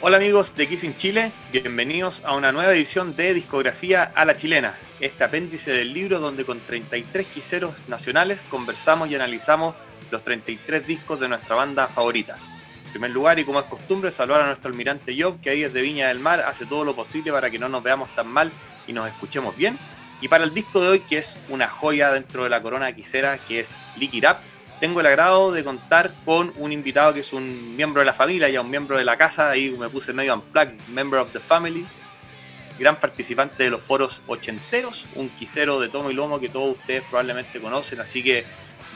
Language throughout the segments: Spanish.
Hola amigos de Kiss in Chile, bienvenidos a una nueva edición de Discografía a la Chilena, este apéndice del libro donde con 33 quiseros nacionales conversamos y analizamos los 33 discos de nuestra banda favorita. En primer lugar, y como es costumbre, saludar a nuestro almirante Job, que ahí desde Viña del Mar hace todo lo posible para que no nos veamos tan mal y nos escuchemos bien. Y para el disco de hoy, que es una joya dentro de la corona quisera, que es Lick It Up, tengo el agrado de contar con un invitado que es un miembro de la familia, ya un miembro de la casa, ahí me puse medio unplugged, member of the family, gran participante de los foros ochenteros, un quisero de tomo y lomo que todos ustedes probablemente conocen, así que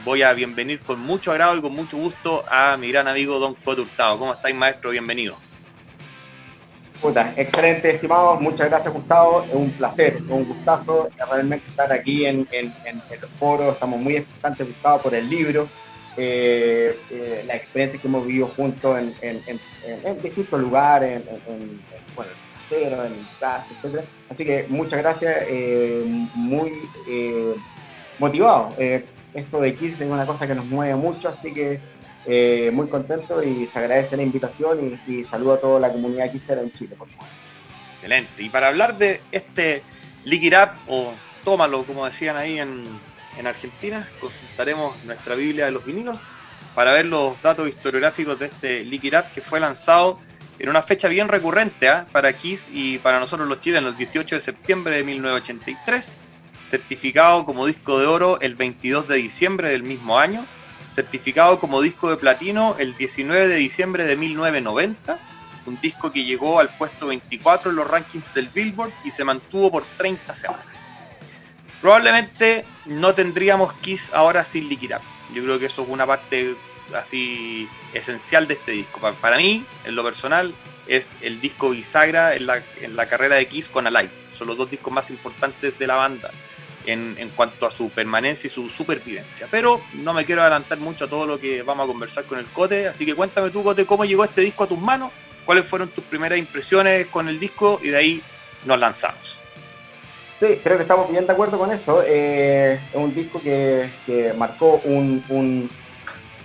voy a bienvenir con mucho agrado y con mucho gusto a mi gran amigo Don Coto Hurtado. ¿Cómo estáis, maestro? Bienvenido. Puta, excelente, estimado. Muchas gracias, Gustavo. Es un placer, es un gustazo realmente estar aquí en los foros. Estamos muy bastante gustados por el libro, la experiencia que hemos vivido juntos en distintos lugares, bueno, en clase, etc. Así que muchas gracias, muy motivado. Esto de Kiss es una cosa que nos mueve mucho, así que muy contento y se agradece la invitación y saludo a toda la comunidad quisera en Chile, por favor. Excelente. Y para hablar de este Lick It Up, o tómalo, como decían ahí en Argentina, consultaremos nuestra Biblia de los vinilos para ver los datos historiográficos de este Lick It Up, que fue lanzado en una fecha bien recurrente para Kiss y para nosotros los chilenos, el 18 de septiembre de 1983, certificado como disco de oro el 22 de diciembre del mismo año, certificado como disco de platino el 19 de diciembre de 1990, un disco que llegó al puesto 24 en los rankings del Billboard y se mantuvo por 30 semanas. Probablemente no tendríamos Kiss ahora sin Lick It Up. Yo creo que eso es una parte así esencial de este disco. Para mí, en lo personal, es el disco bisagra en la carrera de Kiss con Alive. Son los dos discos más importantes de la banda en cuanto a su permanencia y su supervivencia. Pero no me quiero adelantar mucho a todo lo que vamos a conversar con el Cote, así que cuéntame tú, Cote, cómo llegó este disco a tus manos, cuáles fueron tus primeras impresiones con el disco y de ahí nos lanzamos. Sí, creo que estamos bien de acuerdo con eso. Es un disco que marcó un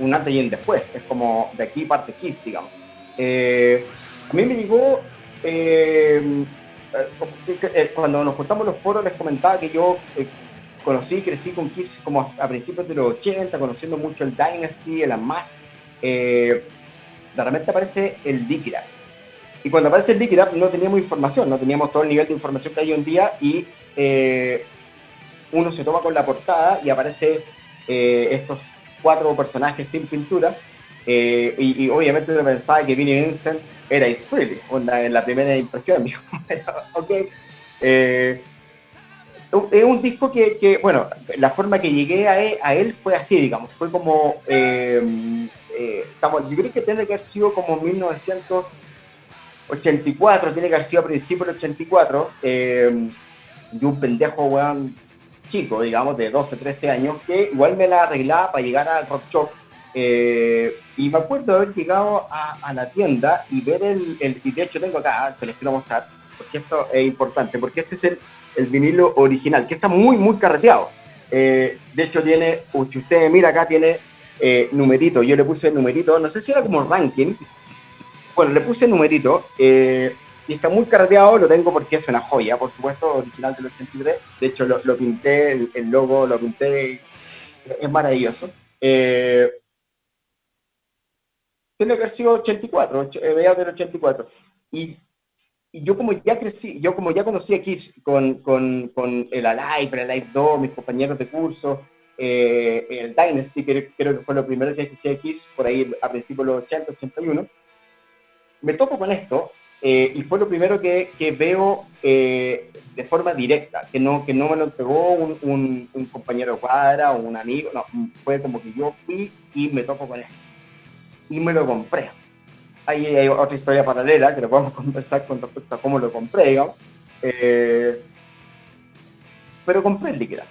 antes y un después. Es como de aquí parte Kiss, digamos. A mí me llegó... cuando nos juntamos los foros les comentaba que yo crecí con Kiss como a principios de los 80, conociendo mucho el Dynasty, el Unmasked. De repente aparece el Lick It Up. Y cuando aparece el Lick It Up no teníamos información, no teníamos todo el nivel de información que hay hoy en día y uno se toma con la portada y aparece estos 4 personajes sin pintura y obviamente uno pensaba que Vinnie Vincent era Ace Frehley en la primera impresión. Digo, ok. Es un disco bueno, la forma que llegué a él fue así, digamos, fue como, yo creo que tiene que haber sido como 1984, tiene que haber sido a principios del 84, de un pendejo, weón, chico, digamos, de 12, 13 años, que igual me la arreglaba para llegar al Rock Shop. Y me acuerdo de haber llegado a la tienda y ver y de hecho tengo acá, se les quiero mostrar, porque esto es importante, porque este es el vinilo original, que está muy, muy carreteado. De hecho tiene, si usted mira acá, tiene numerito, yo le puse numerito, no sé si era como ranking, bueno, le puse numerito, y está muy carreteado, lo tengo porque es una joya, por supuesto, original del 83, de hecho lo pinté, el logo lo pinté, es maravilloso. Tiene que haber sido 84, mediados del 84. Y, y yo como ya crecí, yo como ya conocí a Kiss con el Alive 2, mis compañeros de curso, el Dynasty, creo que fue lo primero que escuché de Kiss, por ahí a principios de los 80, 81, me topo con esto, y fue lo primero que veo de forma directa, que no me lo entregó un compañero de cuadra o un amigo, no, fue como que yo fui y me topo con esto. Y me lo compré. Ahí hay otra historia paralela que lo podemos conversar con respecto a cómo lo compré, digamos. Pero compré el Lick It Up.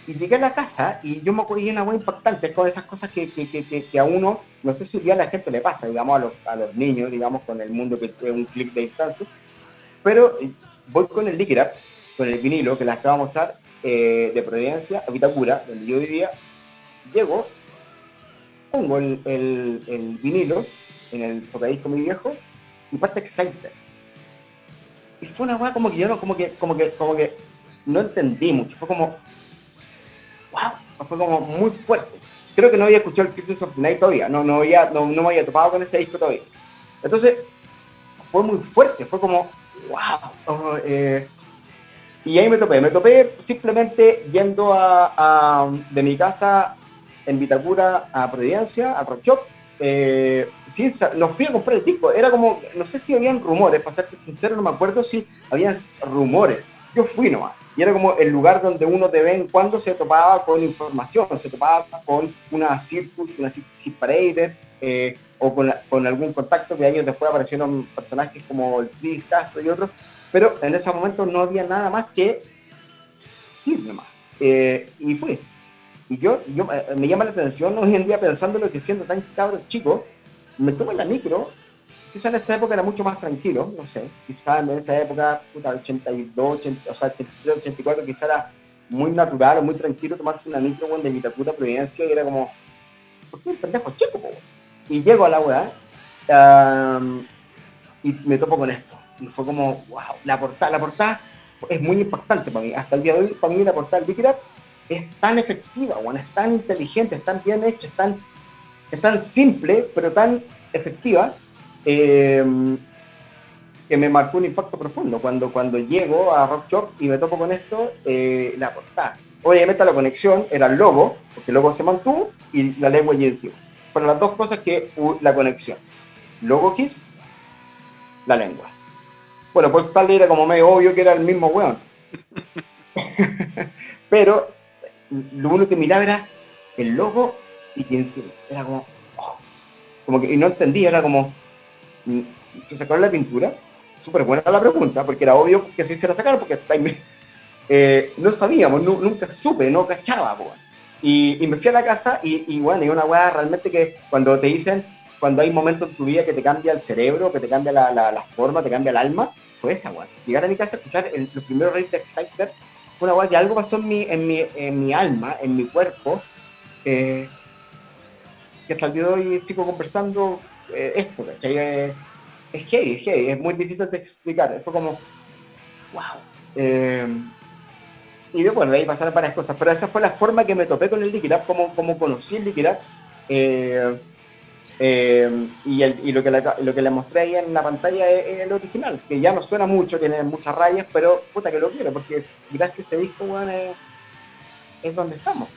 Y llegué a la casa y yo me acuerdo de una hueá impactante, es con esas cosas que a uno, no sé si hoy día a la gente le pasa, digamos, a los niños, digamos, con el mundo que es un clic de distancia. Pero voy con el Lick It Up, con el vinilo que les acabo de mostrar, de Providencia, a Vitacura, donde yo vivía. Llego, pongo el vinilo en el tocadisco mi viejo y parte Exciter. Y fue una weá como que yo no, como que no entendí mucho. Fue como, wow, fue como muy fuerte. Creo que no había escuchado el Creatures of the Night todavía, no me había topado con ese disco todavía. Entonces, fue muy fuerte, fue como, wow. Y ahí me topé simplemente yendo de mi casa en Vitacura a Providencia, a Rock Shop. No fui a comprar el disco, era como, no sé si habían rumores, para serte sincero, no me acuerdo si habían rumores. Yo fui nomás, y era como el lugar donde uno de vez en cuando se topaba con información, se topaba con una Circus, una Hit Parade, o con algún contacto que años después aparecieron personajes como el Chris Castro y otros, pero en ese momento no había nada más que ir nomás. Y fui. Y yo me llama la atención hoy en día pensándolo que siendo tan cabros chicos, me tomo la micro, quizás en esa época era mucho más tranquilo, no sé, quizás en esa época, puta, 82, 80, o sea, 83, 84, quizás era muy natural o muy tranquilo tomarse una micro, bueno, de Vitacura a Providencia, y era como, ¿por qué el pendejo chico, po? Y llego a la weá, y me topo con esto, y fue como, wow, la portada es muy impactante para mí, hasta el día de hoy, para mí la portada del Lick It Up es tan efectiva, bueno, es tan inteligente, es tan bien hecha, es tan simple, pero tan efectiva, que me marcó un impacto profundo cuando llego a Rock Shop y me topo con esto, la portada. Obviamente la conexión era el logo, porque el logo se mantuvo, y la lengua y encima. Fueron las dos cosas que la conexión. Logo Kiss, la lengua. Bueno, Paul Stanley era como medio obvio que era el mismo weón. Pero lo único que miraba era el logo y Gene Simmons. Era como, como que, y no entendía, era como, se sacaron la pintura. Súper buena la pregunta, porque era obvio que se hiciera sacar, porque no sabíamos, nunca supe, no cachaba. Y me fui a la casa y bueno, y una weá realmente que cuando te dicen, cuando hay momentos en tu vida que te cambia el cerebro, que te cambia la forma, te cambia el alma, fue esa weá. Llegar a mi casa a escuchar los primeros Raid de Exciter, fue una weá que algo pasó en mi alma, en mi cuerpo, que hasta el día de hoy sigo conversando esto, ¿cachai? Es heavy, es muy difícil de explicar. Fue como, wow. Y bueno, de ahí pasaron varias cosas, pero esa fue la forma que me topé con el Lick It Up, como conocí el Lick It Up. Y lo que le mostré ahí en la pantalla es el original, que ya no suena mucho, tiene muchas rayas, pero puta que lo quiero, porque gracias a ese disco, bueno, es donde estamos.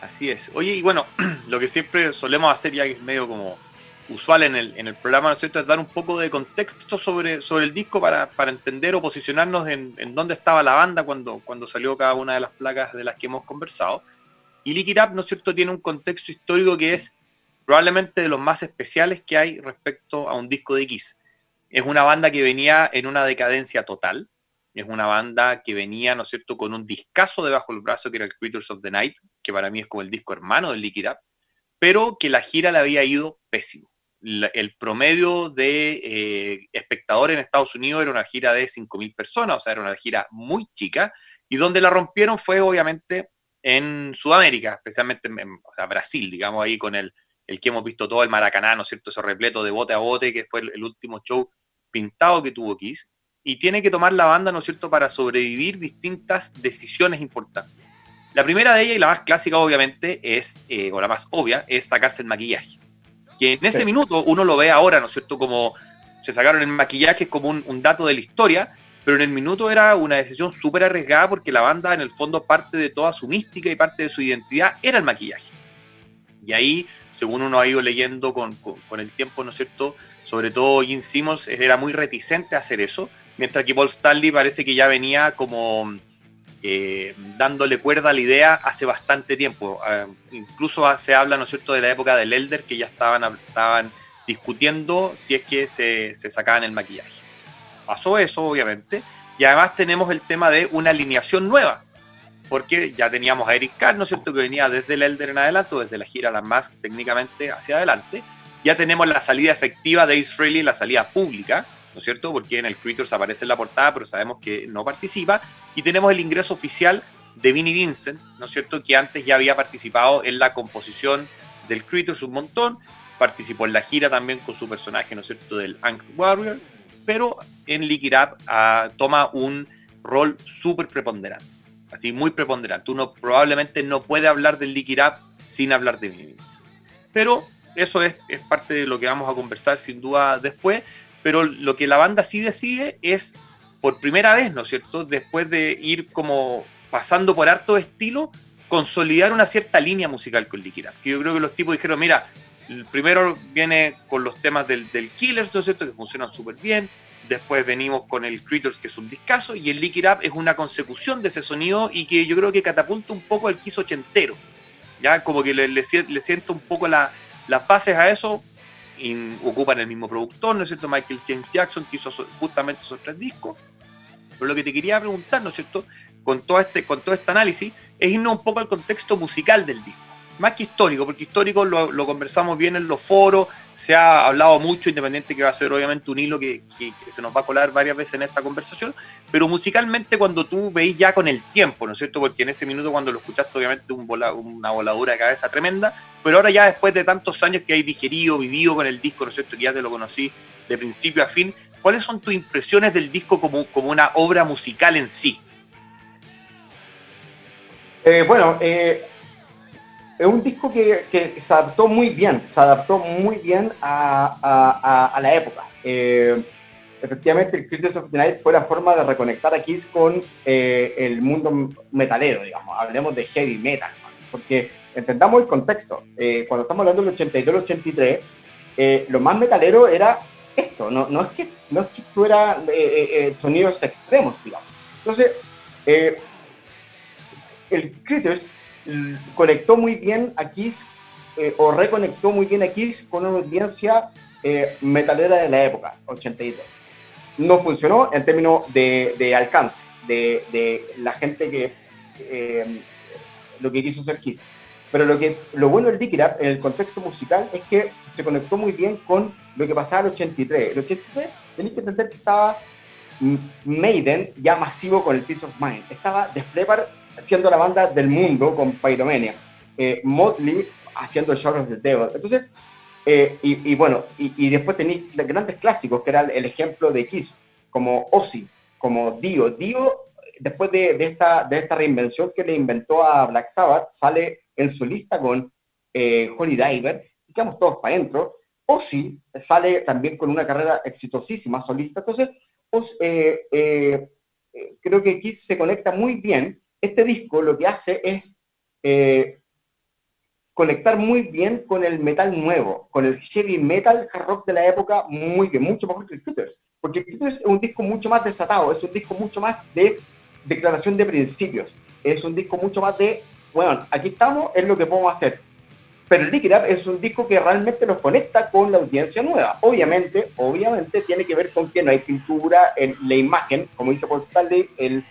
Así es. Oye, y bueno, lo que siempre solemos hacer, ya que es medio como usual en el programa, ¿no es cierto?, es dar un poco de contexto sobre el disco para entender o posicionarnos en dónde estaba la banda cuando salió cada una de las placas de las que hemos conversado. Y Lick It Up, ¿no es cierto?, tiene un contexto histórico que es probablemente de los más especiales que hay respecto a un disco de Kiss. Es una banda que venía en una decadencia total, es una banda que venía, ¿no es cierto?, con un discazo debajo del brazo que era el Creatures of the Night, que para mí es como el disco hermano del Lick It Up, pero que la gira le había ido pésimo. El promedio de espectadores en Estados Unidos era una gira de 5.000 personas, o sea, era una gira muy chica, y donde la rompieron fue obviamente en Sudamérica, especialmente en Brasil, digamos, ahí con el que hemos visto todo, el Maracaná, ¿no es cierto?, eso repleto de bote a bote, que fue el último show pintado que tuvo Kiss, y tiene que tomar la banda, ¿no es cierto?, para sobrevivir distintas decisiones importantes. La primera de ellas, y la más clásica obviamente, o la más obvia, es sacarse el maquillaje. Que en ese minuto uno lo ve ahora, ¿no es cierto?, como se sacaron el maquillaje como un dato de la historia, pero en el minuto era una decisión súper arriesgada porque la banda, en el fondo, parte de toda su mística y parte de su identidad era el maquillaje. Y ahí, según uno ha ido leyendo con el tiempo, ¿no es cierto?, sobre todo Gene Simmons era muy reticente a hacer eso, mientras que Paul Stanley parece que ya venía como dándole cuerda a la idea hace bastante tiempo. Incluso se habla, ¿no es cierto?, de la época del Elder, que ya estaban discutiendo si es que se sacaban el maquillaje. Pasó eso, obviamente, y además tenemos el tema de una alineación nueva, porque ya teníamos a Eric Carr, ¿no es cierto?, que venía desde el Elder en adelante, o desde la gira Las Mask técnicamente hacia adelante. Ya tenemos la salida efectiva de Ace Frehley, la salida pública, ¿no es cierto?, porque en el Creatures aparece en la portada, pero sabemos que no participa, y tenemos el ingreso oficial de Vinnie Vincent, ¿no es cierto?, que antes ya había participado en la composición del Creatures un montón, participó en la gira también con su personaje, ¿no es cierto?, del Angst Warrior, pero en Lick It Up toma un rol súper preponderante, así muy preponderante. Uno probablemente no puede hablar del Lick It Up sin hablar de Vinnie Vincent. Pero eso es parte de lo que vamos a conversar sin duda después, pero lo que la banda sí decide es, por primera vez, ¿no es cierto?, después de ir como pasando por harto estilo, consolidar una cierta línea musical con Lick It Up. Que yo creo que los tipos dijeron, mira, el primero viene con los temas del Killers, ¿no es cierto?, que funcionan súper bien. Después venimos con el Critters, que es un discazo, y el Lick It Up es una consecución de ese sonido y que yo creo que catapulta un poco el Kiss ochentero. Ya como que le siento un poco las bases a eso. Ocupan el mismo productor, ¿no es cierto?, Michael James Jackson, que hizo justamente esos 3 discos. Pero lo que te quería preguntar, ¿no es cierto?, con todo este análisis, es irnos un poco al contexto musical del disco. Más que histórico, porque histórico lo conversamos bien en los foros, se ha hablado mucho, independiente que va a ser obviamente un hilo que se nos va a colar varias veces en esta conversación, pero musicalmente cuando tú veis ya con el tiempo, ¿no es cierto?, porque en ese minuto cuando lo escuchaste obviamente una voladura de cabeza tremenda, pero ahora ya después de tantos años que hay digerido, vivido con el disco, ¿no es cierto?, que ya te lo conocí de principio a fin, ¿cuáles son tus impresiones del disco como una obra musical en sí? Es un disco que se adaptó muy bien, a la época. Efectivamente, el Critters of the Night fue la forma de reconectar a Kiss con el mundo metalero, digamos. Hablemos de heavy metal, porque entendamos el contexto. Cuando estamos hablando del 82-83, lo más metalero era esto, no es que esto era sonidos extremos, digamos. Entonces, el Critters conectó muy bien a Kiss, o reconectó muy bien a Kiss con una audiencia metalera de la época, 83. No funcionó en términos de alcance, de la gente que lo que quiso hacer Kiss. Pero lo bueno del Lick It Up en el contexto musical es que se conectó muy bien con lo que pasaba en el 83. El 83 tenéis que entender que estaba Maiden ya masivo con el Peace of Mind. Estaba Def Leppard haciendo la banda del mundo con Pyromania. Motley haciendo Shadow of the Devil. Entonces, y después tenéis grandes clásicos, que era el ejemplo de Kiss, como Ozzy, como Dio. Dio, después de esta reinvención que le inventó a Black Sabbath, sale en solista con Holy Diver, y quedamos todos para adentro. Ozzy sale también con una carrera exitosísima solista. Entonces, creo que Kiss se conecta muy bien. Este disco lo que hace es conectar muy bien con el metal nuevo, con el heavy metal hard rock de la época, muy bien, mucho mejor que el Critters, porque el Critters es un disco mucho más desatado, es un disco mucho más de declaración de principios, es un disco mucho más de, bueno, aquí estamos, es lo que podemos hacer. Pero el Lick It Up es un disco que realmente nos conecta con la audiencia nueva. Obviamente tiene que ver con que no hay pintura en la imagen, como dice Paul Stanley, el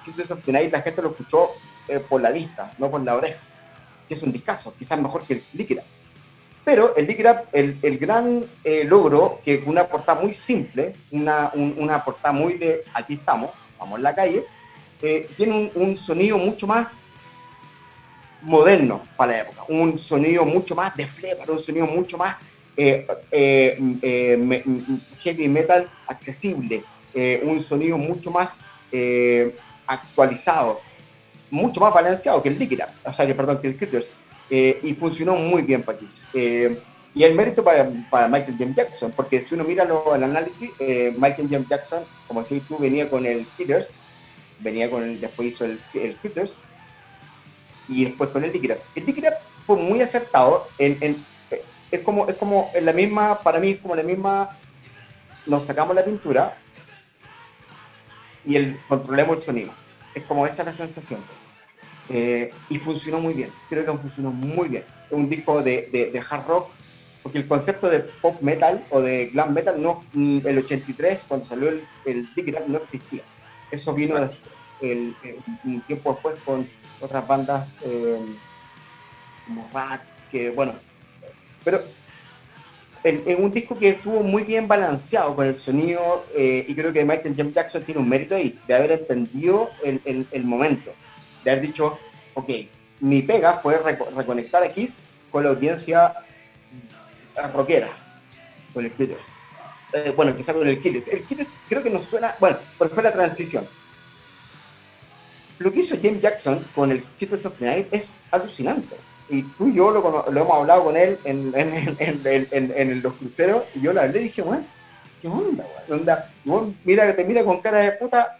Critters of the Night la gente lo escuchó por la vista, no por la oreja, que es un discazo, quizás mejor que el Lick It Up. Pero el Lick It Up, el gran logro, que es una portada muy simple, una portada muy de aquí estamos en la calle, tiene un sonido mucho más moderno para la época, un sonido mucho más de Fleppard, un sonido mucho más heavy metal accesible, un sonido mucho más actualizado, mucho más balanceado que el Lick It Up, o sea, que el Critters, y funcionó muy bien para Kiss. Y el mérito para Michael James Jackson, porque si uno mira el análisis, Michael James Jackson, como decís tú, venía con el Critters, después hizo el Critters, y después con el Lick It Up. El Lick It Up fue muy acertado, es como en la misma, para mí es como la misma, nos sacamos la pintura y controlemos el sonido. Es como esa la sensación. Y funcionó muy bien, creo que funcionó muy bien. Es un disco de hard rock, porque el concepto de pop metal o de glam metal, el 83, cuando salió el Lick It Up, no existía. Eso vino un tiempo después con otras bandas como Rat, que bueno, pero es un disco que estuvo muy bien balanceado con el sonido, y creo que Michael James Jackson tiene un mérito ahí, de haber entendido el momento, de haber dicho, ok, mi pega fue reconectar a Kiss con la audiencia rockera con el Critters. Bueno, quizá con el Killers. El Killers creo que nos suena, bueno, porque fue la transición. Lo que hizo James Jackson con el Critters of the Night es alucinante. Y tú y yo lo hemos hablado con él en los cruceros, y yo le hablé y dije, bueno, ¿qué onda, güey? Onda, mira, te mira con cara de puta.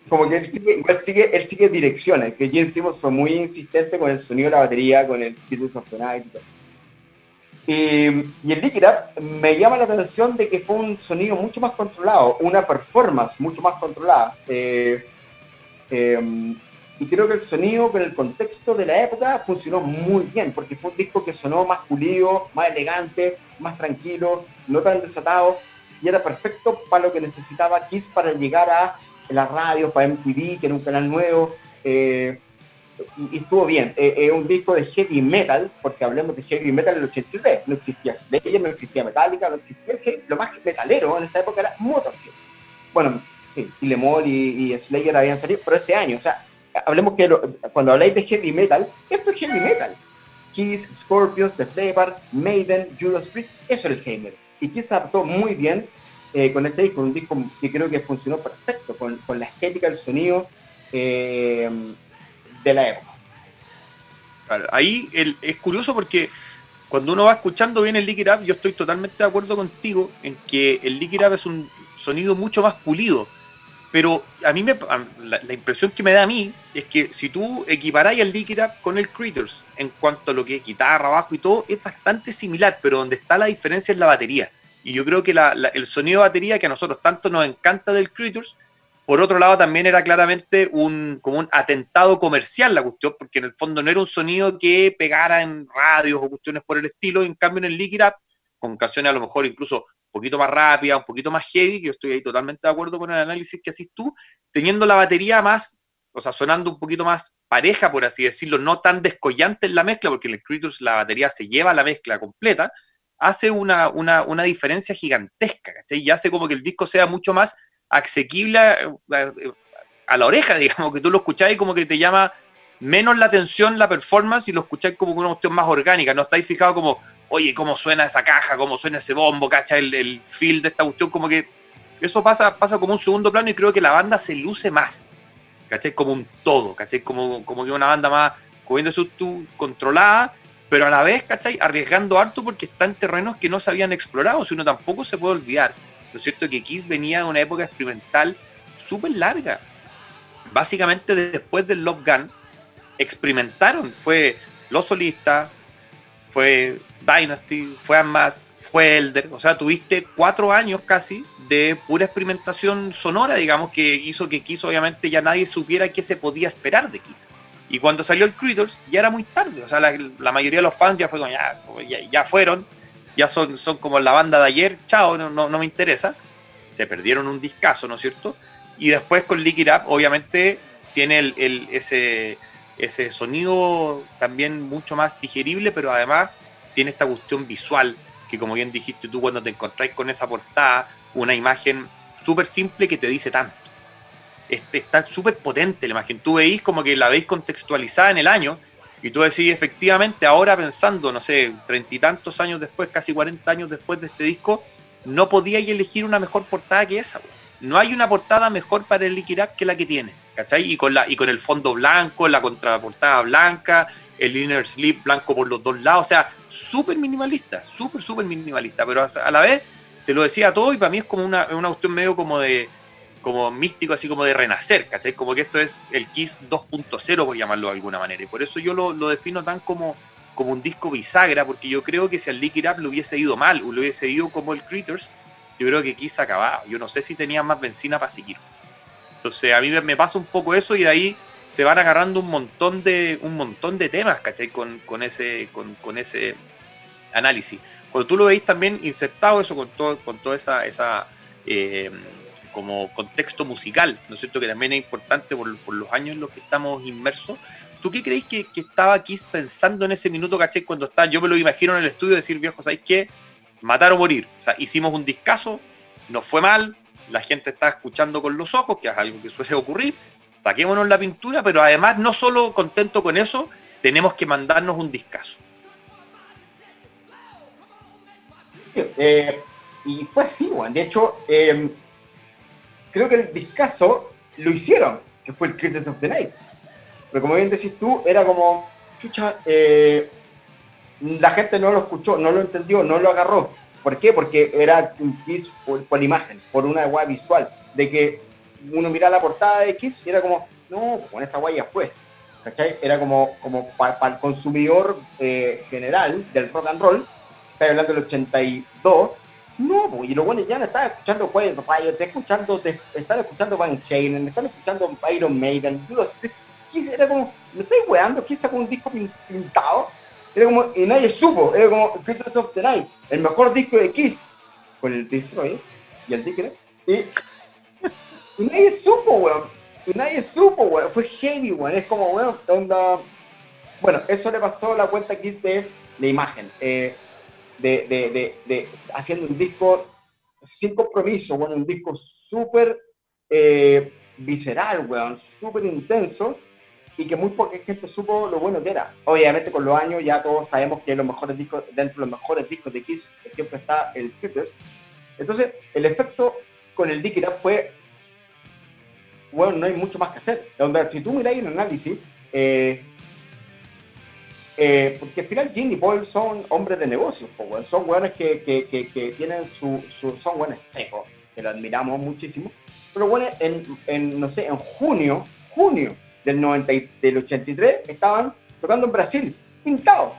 como que él sigue direcciones, que Gene Simmons fue muy insistente con el sonido de la batería, con el Critters of the Night. Y el Lick It Up me llama la atención de que fue un sonido mucho más controlado, una performance mucho más controlada. Y creo que el sonido, con el contexto de la época, funcionó muy bien, porque fue un disco que sonó más pulido, más elegante, más tranquilo, no tan desatado, y era perfecto para lo que necesitaba Kiss para llegar a las radios, para MTV, que era un canal nuevo, y estuvo bien. Es un disco de heavy metal, porque hablemos de heavy metal en el 83, no existía Slayer, no existía Metallica, no existía el heavy, lo más metalero en esa época era Motorhead. Bueno, sí, y Lemol y Slayer habían salido, pero ese año, o sea, hablemos que cuando habláis de heavy metal, esto es heavy metal. Kiss, Scorpions, Def Leppard, Maiden, Judas Priest, eso es el heavy metal. Y Kiss se adaptó muy bien con este disco, un disco que creo que funcionó perfecto, con la estética, el sonido de la época. Claro, ahí es curioso porque cuando uno va escuchando bien el Lick It Up, yo estoy totalmente de acuerdo contigo en que el Lick It Up es un sonido mucho más pulido. Pero a mí la impresión que me da a mí es que si tú equiparás el Lick It Up con el Critters en cuanto a lo que es guitarra, bajo y todo, es bastante similar, pero donde está la diferencia es la batería. Y yo creo que el sonido de batería que a nosotros tanto nos encanta del Critters, por otro lado también era claramente como un atentado comercial la cuestión, porque en el fondo no era un sonido que pegara en radios o cuestiones por el estilo, y en cambio en el Lick It Up, con canciones a lo mejor incluso un poquito más rápida, un poquito más heavy, que yo estoy ahí totalmente de acuerdo con el análisis que haces tú, teniendo la batería más, o sea, sonando un poquito más pareja, por así decirlo, no tan descollante en la mezcla, porque en el Critters la batería se lleva la mezcla completa, hace una diferencia gigantesca, ¿cachai? Y hace como que el disco sea mucho más asequible a la oreja, digamos, que tú lo escucháis y como que te llama menos la atención la performance y lo escucháis como una cuestión más orgánica, no estáis fijados como, oye, cómo suena esa caja, cómo suena ese bombo, ¿cachai? El feel de esta cuestión, como que eso pasa como un segundo plano y creo que la banda se luce más, ¿cachai? Como un todo, ¿cachai? Como que una banda más, como bien decís tú, controlada, pero a la vez, ¿cachai? Arriesgando harto porque está en terrenos que no se habían explorado, si uno tampoco se puede olvidar. Lo cierto es que Kiss venía de una época experimental súper larga. Básicamente después del Love Gun, experimentaron, fue Los Solistas, fue Dynasty, fue Unmasked, fue Elder, o sea, tuviste 4 años casi de pura experimentación sonora, digamos, que hizo que Kiss obviamente ya nadie supiera qué se podía esperar de Kiss. Y cuando salió el Critters ya era muy tarde, o sea, la mayoría de los fans ya fue como, ya fueron, ya son como la banda de ayer, chao, no me interesa. Se perdieron un discazo, ¿no es cierto? Y después con Lick It Up, obviamente, tiene ese sonido también mucho más digerible, pero además tiene esta cuestión visual, que como bien dijiste tú, cuando te encontráis con esa portada, una imagen súper simple que te dice tanto. Está súper potente la imagen. Tú veis como que la veis contextualizada en el año, y tú decís, efectivamente, ahora pensando, no sé, 30 y tantos años después, casi 40 años después de este disco, no podíais elegir una mejor portada que esa. No hay una portada mejor para el Lick It Up que la que tiene, ¿cachai? Y con el fondo blanco, la contraportada blanca, el inner sleeve blanco por los dos lados, o sea, súper minimalista, súper minimalista, pero a la vez te lo decía todo y para mí es como una cuestión medio como místico, así como de renacer, ¿cachai? Como que esto es el Kiss 2.0, por llamarlo de alguna manera, y por eso yo lo defino tan como un disco bisagra, porque yo creo que si al Lick It Up le hubiese ido mal, o le hubiese ido como el Critters, yo creo que Kiss acababa, yo no sé si tenía más benzina para seguir. Entonces a mí me pasa un poco eso, y de ahí se van agarrando un montón de temas, ¿cachai? Con ese análisis. Cuando tú lo veis también insertado eso con toda esa como contexto musical, ¿no es cierto? Que también es importante por los años en los que estamos inmersos. ¿Tú qué creéis que estaba Kiss pensando en ese minuto, ¿cachai? Cuando está, yo me lo imagino en el estudio decir, viejo, ¿sabéis qué? Matar o morir. O sea, hicimos un discazo, nos fue mal, la gente está escuchando con los ojos, que es algo que suele ocurrir, saquémonos la pintura, pero además no solo contento con eso, tenemos que mandarnos un discazo. Y fue así, weón. De hecho, creo que el discazo lo hicieron, que fue el Critters of the Night. Pero como bien decís tú, era como, chucha, la gente no lo escuchó, no lo entendió, no lo agarró. ¿Por qué? Porque era un Kiss por imagen, por una guay visual, de que uno mira la portada de Kiss y era como, no, con esta guay ya fue. ¿Cachai? Era como para el consumidor general del rock and roll, está hablando del 82, no, pues, y los buenos ya no estaban escuchando Quiet Riot, están escuchando Van Halen, están escuchando Iron Maiden, Judas Priest. Kiss era como, me estáis weando, Kiss sacó un disco pintado, era como, y nadie supo, era como Critters of the Night, el mejor disco de Kiss, con el Destroyer y el Dicker, y nadie supo, weón, fue heavy, weón, es como, weón, onda. Bueno, eso le pasó a la cuenta Kiss de la imagen, haciendo un disco sin compromiso, bueno, un disco súper visceral, weón, súper intenso, y que muy poca gente supo lo bueno que era. Obviamente con los años ya todos sabemos que los mejores discos, dentro de los mejores discos de Kiss, siempre está el Critters. Entonces, el efecto con el Dick It Up fue, bueno, no hay mucho más que hacer. Donde, si tú miráis el análisis, porque al final Gene y Paul son hombres de negocios, pues, son hueones que tienen son hueones secos, que lo admiramos muchísimo, pero bueno, no sé, en junio del 83 estaban tocando en Brasil, pintados.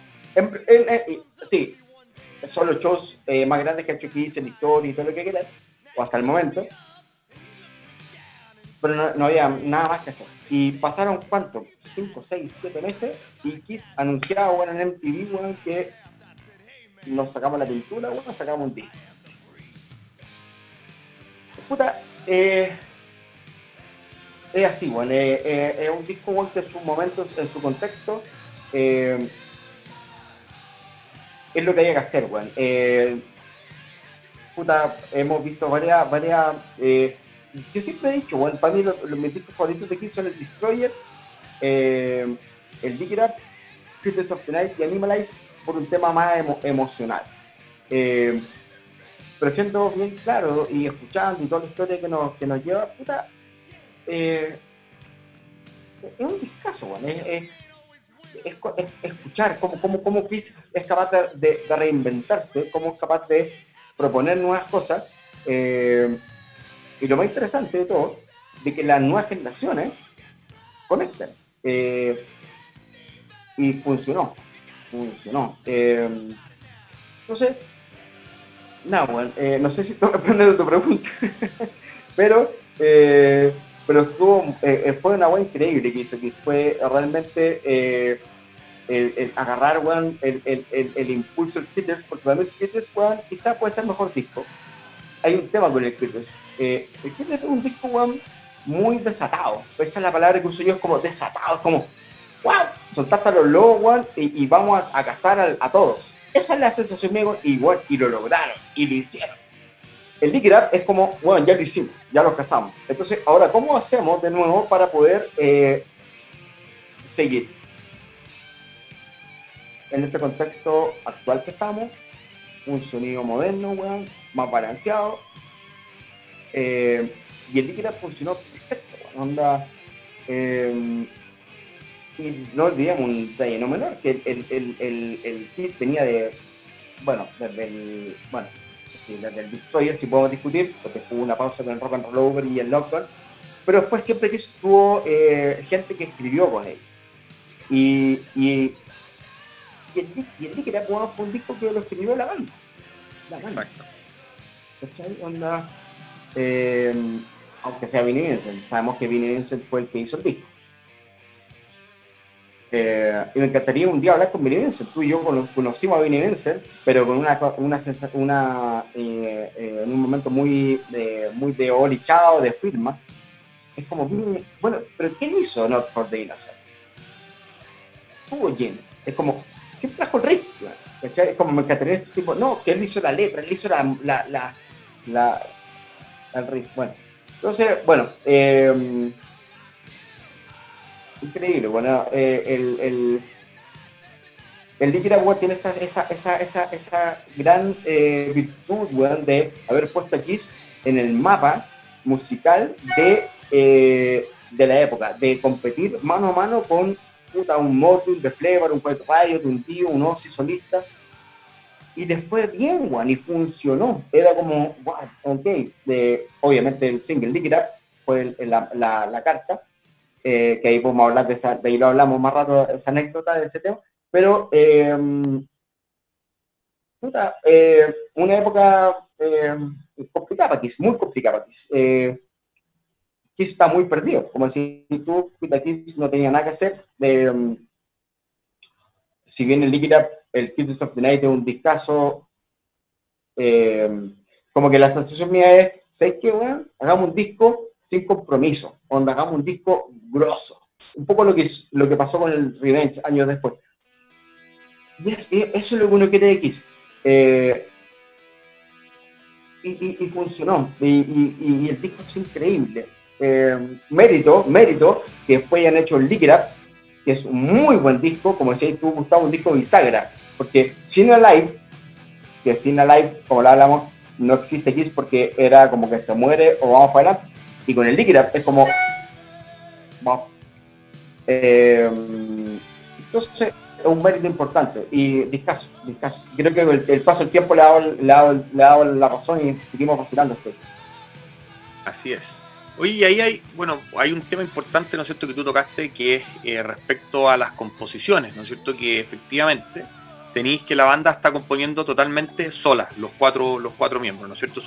Sí, son los shows más grandes que ha hecho Kiss en la historia y todo lo que quieran, o hasta el momento, pero no había nada más que hacer. Y pasaron, ¿cuánto? 5, 6, 7 meses, y Kiss anunciaba, bueno, en MTV, bueno, que nos sacamos la pintura, bueno, sacamos un disco. Puta, es así, bueno, es un disco, bueno, que en sus momentos, en su contexto, es lo que hay que hacer, bueno. Puta, hemos visto varias yo siempre he dicho, bueno, para mí mis discos favoritos de Kiss son el Destroyer, el Dig It Up, Critters of the Night y Animalize, por un tema más emocional. Pero siendo bien claro y escuchando y toda la historia que nos lleva, puta, es un discazo, bueno, es escuchar cómo Kiss es capaz de reinventarse, cómo es capaz de proponer nuevas cosas. Y lo más interesante de todo, de que las nuevas generaciones conectan. Y funcionó. Entonces, nada, bueno, no sé si esto responde a tu pregunta, pero, estuvo, fue una buena increíble que hizo, que fue realmente el agarrar, bueno, el impulso del Critters, porque realmente el Critters, bueno, quizá puede ser el mejor disco. Hay un tema con el Critters. El Critters es un disco, bueno, muy desatado. Esa es la palabra que uso yo, es como desatado, es como, wow, soltaste a los lobos, bueno, y vamos a cazar a todos. Esa es la sensación mía, igual, y lo lograron, y lo hicieron. El Dig It Up es como, bueno, ya lo hicimos, ya lo cazamos. Entonces, ahora, ¿cómo hacemos de nuevo para poder seguir? En este contexto actual que estamos, un sonido moderno, weón, más balanceado. Y el Dig It Up funcionó perfecto, weón, onda. Y no olvidemos un detalle no menor, que el Kiss venía desde el Destroyer, si podemos discutir, porque hubo una pausa con el Rock and Roll Over y el Lockdown, pero después siempre Kiss tuvo gente que escribió con él. Y el Dig It Up fue un disco que lo escribió la banda. Exacto. ¿Cachai? Onda, aunque sea Vinnie Vincent, sabemos que Vinnie Vincent fue el que hizo el disco. Y me encantaría un día hablar con Vinnie Vincent. Tú y yo conocimos a Vinnie Vincent, pero con en un momento muy de olichado, de firma. Es como, bueno, pero ¿quién hizo Not for the Innocent? Hugo Jim. Es como, ¿quién trajo el riff? ¿Cachai? Es como me encantaría ese tipo. No, que él hizo la letra, él hizo el riff. Bueno, entonces, bueno, increíble. Bueno, el Lick It Up, weón, tiene esa gran virtud, weón, de haber puesto a Kiss en el mapa musical de la época, de competir mano a mano con un Motul, de Flavor, un Quiet Riot, un Dio, un Ozzy solista, y les fue bien, weón, y funcionó. Era como, wow, ok. Obviamente el single Lick It Up fue la carta, que ahí podemos hablar de ahí lo hablamos más rato, esa anécdota de ese tema, pero una época complicada para Kiss, muy complicada para Kiss. Kiss está muy perdido, como si tú, Kiss no tenía nada que hacer. Si bien el Lick It Up, el Kids of the Night es un discazo, como que la sensación mía es, ¿sabes qué, weón? Hagamos un disco sin compromiso, donde hagamos un disco grosso. Un poco lo que pasó con el Revenge años después. Y eso es lo que uno quiere de Kiss. Y funcionó. Y el disco es increíble. Mérito que después hayan hecho el Lick It Up, que es un muy buen disco, como decías tú, Gustavo, un disco bisagra. Porque Sin Alive, que Sin Alive, como lo hablamos, no existe Kiss porque era como que se muere o vamos para adelante. Y con el Lick It Up es como... Wow. Entonces es un mérito importante y discaso. Creo que el paso del tiempo le ha dado la razón y seguimos vacilando esto. Así es. Oye, y ahí hay un tema importante, ¿no es cierto?, que tú tocaste, que es respecto a las composiciones, ¿no es cierto?, que efectivamente tenéis que la banda está componiendo totalmente sola, los cuatro miembros, ¿no es cierto?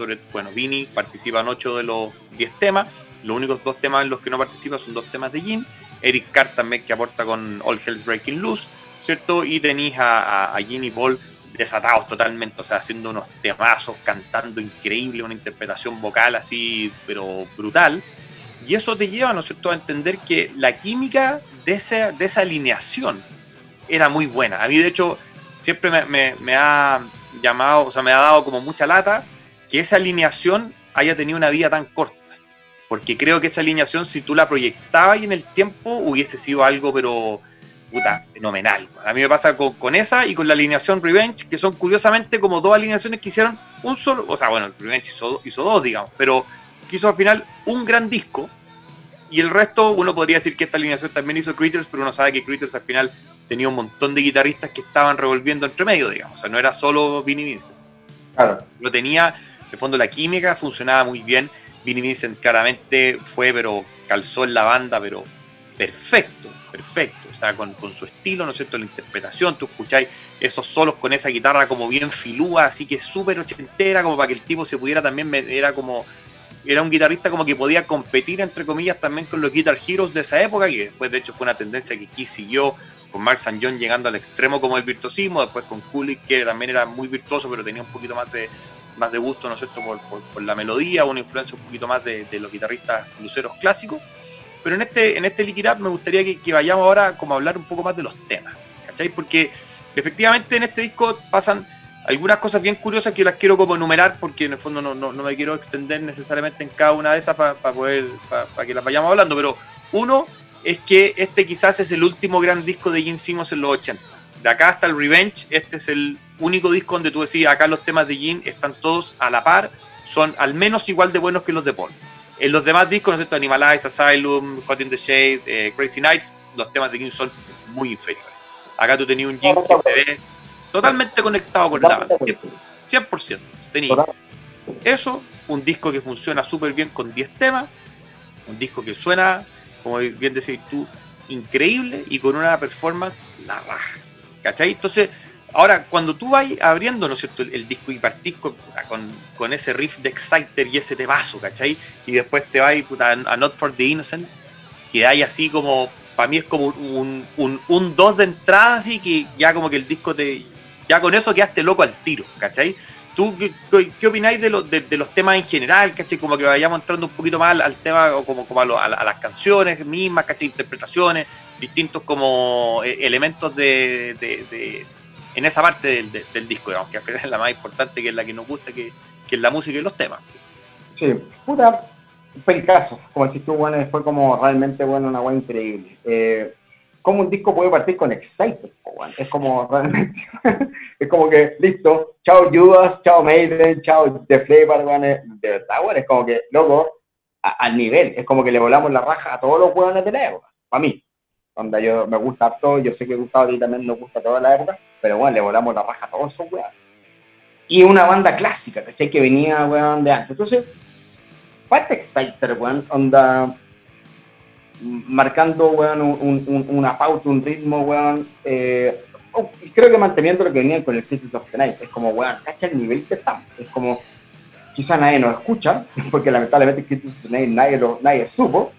Vinny participa en 8 de los 10 temas, los únicos 2 temas en los que no participa son 2 temas de Gene, Eric Carr también, que aporta con All Hell's Breaking Loose, ¿cierto? Y tenéis a Gene y Paul desatados totalmente, o sea, haciendo unos temazos, cantando increíble, una interpretación vocal así, pero brutal. Y eso te lleva, ¿no es cierto?, a entender que la química de esa alineación era muy buena. A mí, de hecho, siempre me ha llamado, o sea, me ha dado como mucha lata que esa alineación haya tenido una vida tan corta. Porque creo que esa alineación, si tú la proyectabas en el tiempo, hubiese sido algo, pero fenomenal. A mí me pasa con esa y con la alineación Revenge, que son curiosamente como 2 alineaciones que hicieron un solo, o sea, bueno, el Revenge hizo 2, digamos, pero que hizo al final un gran disco, y el resto, uno podría decir que esta alineación también hizo Critters, pero uno sabe que Critters al final tenía un montón de guitarristas que estaban revolviendo entre medio, digamos, o sea, no era solo Vinnie Vincent. Claro. Lo tenía, de fondo la química funcionaba muy bien. Vinnie Vincent claramente pero calzó en la banda, pero perfecto, o sea, con su estilo, ¿no es cierto?, la interpretación, tú escucháis esos solos con esa guitarra como bien filúa, así que súper ochentera, como para que el tipo se pudiera también, era un guitarrista como que podía competir, entre comillas, también con los Guitar Heroes de esa época, que después de hecho fue una tendencia que Kiss siguió, con Mark St. John llegando al extremo como el virtuosismo, después con Kulick, que también era muy virtuoso, pero tenía un poquito más de gusto, ¿no es cierto?, por la melodía, una influencia un poquito más de los guitarristas luceros clásicos. Pero en este Lick It Up me gustaría que vayamos ahora como a hablar un poco más de los temas, ¿cachai? Porque efectivamente en este disco pasan algunas cosas bien curiosas que las quiero como enumerar, porque en el fondo no me quiero extender necesariamente en cada una de esas para que las vayamos hablando, pero uno es que este quizás es el último gran disco de Gene Simmons en los 80. De acá hasta el Revenge, este es el único disco donde tú decís, acá los temas de Gene están todos a la par, son al menos igual de buenos que los de Paul. En los demás discos, ¿no es cierto?, Animalize, Asylum, Hot in the Shade, Crazy Nights, los temas de Gene son muy inferiores. Acá tú tenías un Gene que te ve totalmente conectado con la banda, 100%. Tenías eso, un disco que funciona súper bien con 10 temas, un disco que suena, como bien decís tú, increíble y con una performance la raja, ¿cachai? Entonces, ahora, cuando tú vas abriendo, ¿no es cierto?, el disco y partís con ese riff de Exciter y ese temazo, ¿cachai? Y después te vas a Not for the Innocent, que hay así como, para mí es como un 2 de entrada, así que ya como que el disco ya con eso quedaste loco al tiro, ¿cachai? ¿Tú qué opináis de los temas en general, ¿cachai? Como que vayamos entrando un poquito más al tema, o como a las canciones mismas, ¿cachai? Interpretaciones, distintos como elementos en esa parte del disco, digamos, que al final es la más importante, que es la que nos gusta, que es la música y los temas. Sí, un pencazo, como decís tú, bueno, fue como realmente, bueno, una weá increíble. ¿cómo un disco puede partir con Exciter? Weón? Es como realmente, es como que, listo, chao Judas, chao Maiden, chao Def Leppard, weón, de verdad, weón, es como que, loco, al nivel, es como que le volamos la raja a todos los weones de la época, para mí. Onda, yo me gusta harto, yo sé que Gustavo a ti también nos gusta toda la época, pero bueno, le volamos la raja a todos esos weones. Y una banda clásica, ¿cachai? Que venía, weón, de antes. Entonces, parte Exciter, weón, onda, marcando, weón, una pauta, un ritmo, weón, y creo que manteniendo lo que venía con el Critics of the Night. Es como, weón, cacha el nivel que estamos. Es como, quizá nadie nos escucha, porque lamentablemente el Critics of the Night nadie supo,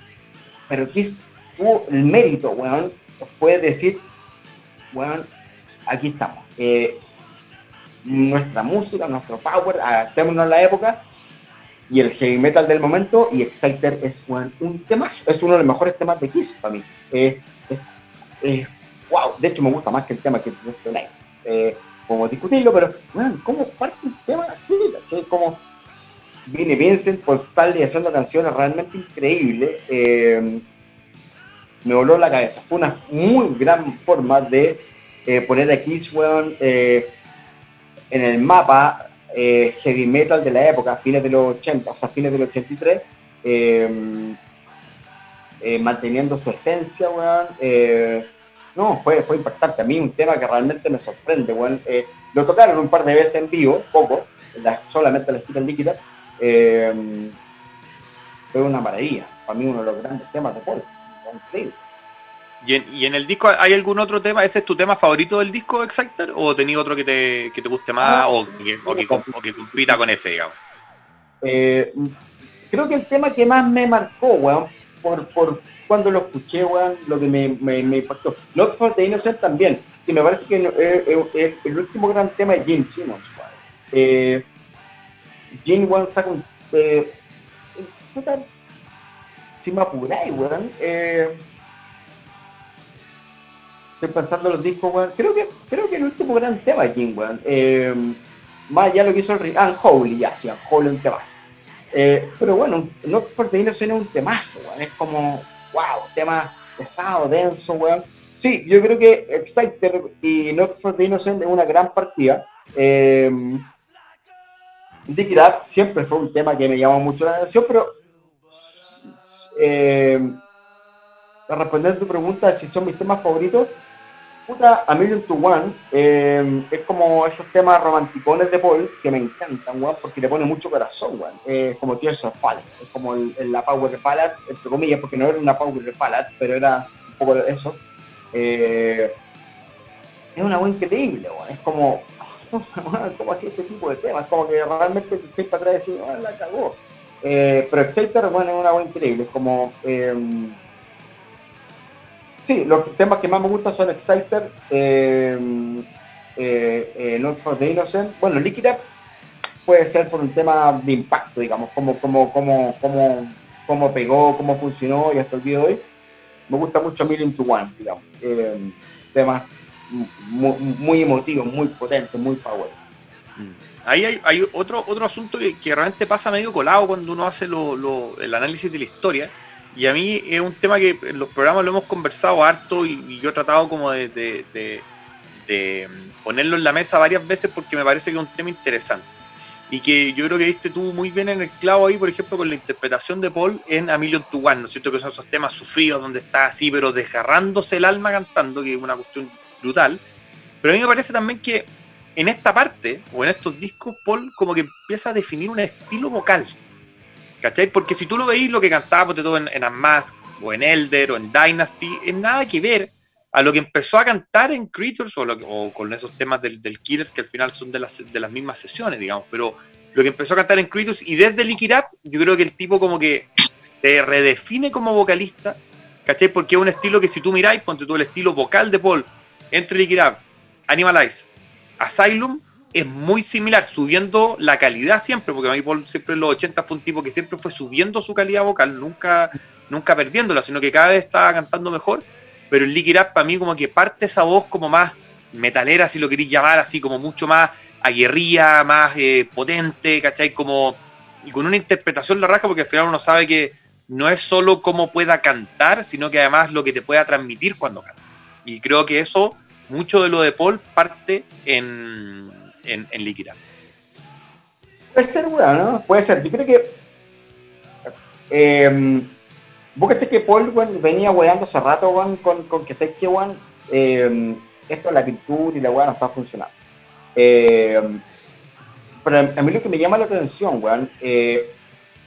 pero Kiss tuvo el mérito, weón, fue decir, weón, aquí estamos. Nuestra música, nuestro power, adaptémonos a la época, y el heavy metal del momento, y Exciter es, weón, un temazo, es uno de los mejores temas de Kiss para mí. Wow, de hecho me gusta más que el tema que The Night. Como discutirlo, pero, weón, ¿cómo parte un tema así? ¿Cachai? Como Vinnie Vincent, Paul Stanley haciendo canciones realmente increíbles. Me voló la cabeza. Fue una muy gran forma de poner a Kiss, weón, en el mapa heavy metal de la época, fines de los 80, o sea, fines del 83, manteniendo su esencia, weón. No, fue impactante. A mí un tema que realmente me sorprende, weón. Lo tocaron un par de veces en vivo, poco, solamente la escrita en líquida. Fue una maravilla. Para mí uno de los grandes temas de Paul. Increíble. ¿Y en el disco hay algún otro tema? ¿Ese es tu tema favorito del disco, Exciter? ¿O tenías otro que te guste más o que compita con ese, digamos? Creo que el tema que más me marcó, weón, por cuando lo escuché, weón, lo que me impactó. Not for the Innocent también, que me parece que el último gran tema es Gene Simmons, weón. Gene, weón, saca un... si me apuráis, weón. Estoy pensando en los discos, weón. Creo que el último gran tema es Gene, weón. Más allá lo que hizo el Unholy, ya, sí, Unholy es un temazo. Pero bueno, Not for the Innocent es un temazo, weón. Es como, wow, tema pesado, denso, weón. Sí, yo creo que Exciter y Not for the Innocent es una gran partida. Dick It Up siempre fue un tema que me llamó mucho la atención, pero para responder a tu pregunta si son mis temas favoritos, puta, A Million to One es como esos temas romanticones de Paul que me encantan, weón, porque le pone mucho corazón, weón. Es como Tears of Fallen, es como la Power Ballad, entre comillas, porque no era una Power Ballad, pero era un poco de eso. Es una weón increíble, weón. Es como, ¿cómo hacía este tipo de temas? Es como que realmente te estoy para atrás y decir, la cagó. Pero Exciter, bueno, es una weón increíble, es como... sí, los temas que más me gustan son Exciter, Not for the Innocent. Bueno, Lick It Up puede ser por un tema de impacto, digamos, cómo pegó, cómo funcionó y hasta el día de hoy. Me gusta mucho A Million to One, digamos. Temas muy emotivos, muy potentes, muy power. Ahí hay otro asunto que realmente pasa medio colado cuando uno hace el análisis de la historia. Y a mí es un tema que en los programas lo hemos conversado harto y yo he tratado como de ponerlo en la mesa varias veces porque me parece que es un tema interesante. Y que yo creo que viste tú muy bien en el clavo ahí, por ejemplo, con la interpretación de Paul en A Million to One, ¿no es cierto? Que son esos temas sufridos donde está así, pero desgarrándose el alma cantando, que es una cuestión brutal. Pero a mí me parece también que en esta parte, o en estos discos, Paul como que empieza a definir un estilo vocal. ¿Cachai? Porque si tú lo veís, lo que cantaba todo en Unmasked, o en Elder, o en Dynasty, es nada que ver a lo que empezó a cantar en Creatures, o con esos temas del Killers, que al final son de las mismas sesiones, digamos, pero lo que empezó a cantar en Creatures, y desde Lick It Up, yo creo que el tipo como que se redefine como vocalista, ¿cachai? Porque es un estilo que si tú miráis, ponte tú el estilo vocal de Paul, entre Lick It Up, Animalize, Asylum, es muy similar, subiendo la calidad siempre, porque a mí Paul siempre en los 80 fue un tipo que siempre fue subiendo su calidad vocal, nunca perdiéndola, sino que cada vez estaba cantando mejor, pero el Lick It Up para mí como que parte esa voz como más metalera, si lo queréis llamar así, como mucho más aguerrida, más potente, ¿cachai? Como, y con una interpretación la raja, porque al final uno sabe que no es solo cómo pueda cantar, sino que además lo que te pueda transmitir cuando canta. Y creo que eso, mucho de lo de Paul parte en Liquid Up. Puede ser, weón, ¿no? Puede ser. Yo creo que vos que Paul, weón, venía weando hace rato, weón, con que sé que, weón, esto de la pintura y la weá no está funcionando. Pero a mí lo que me llama la atención, weón,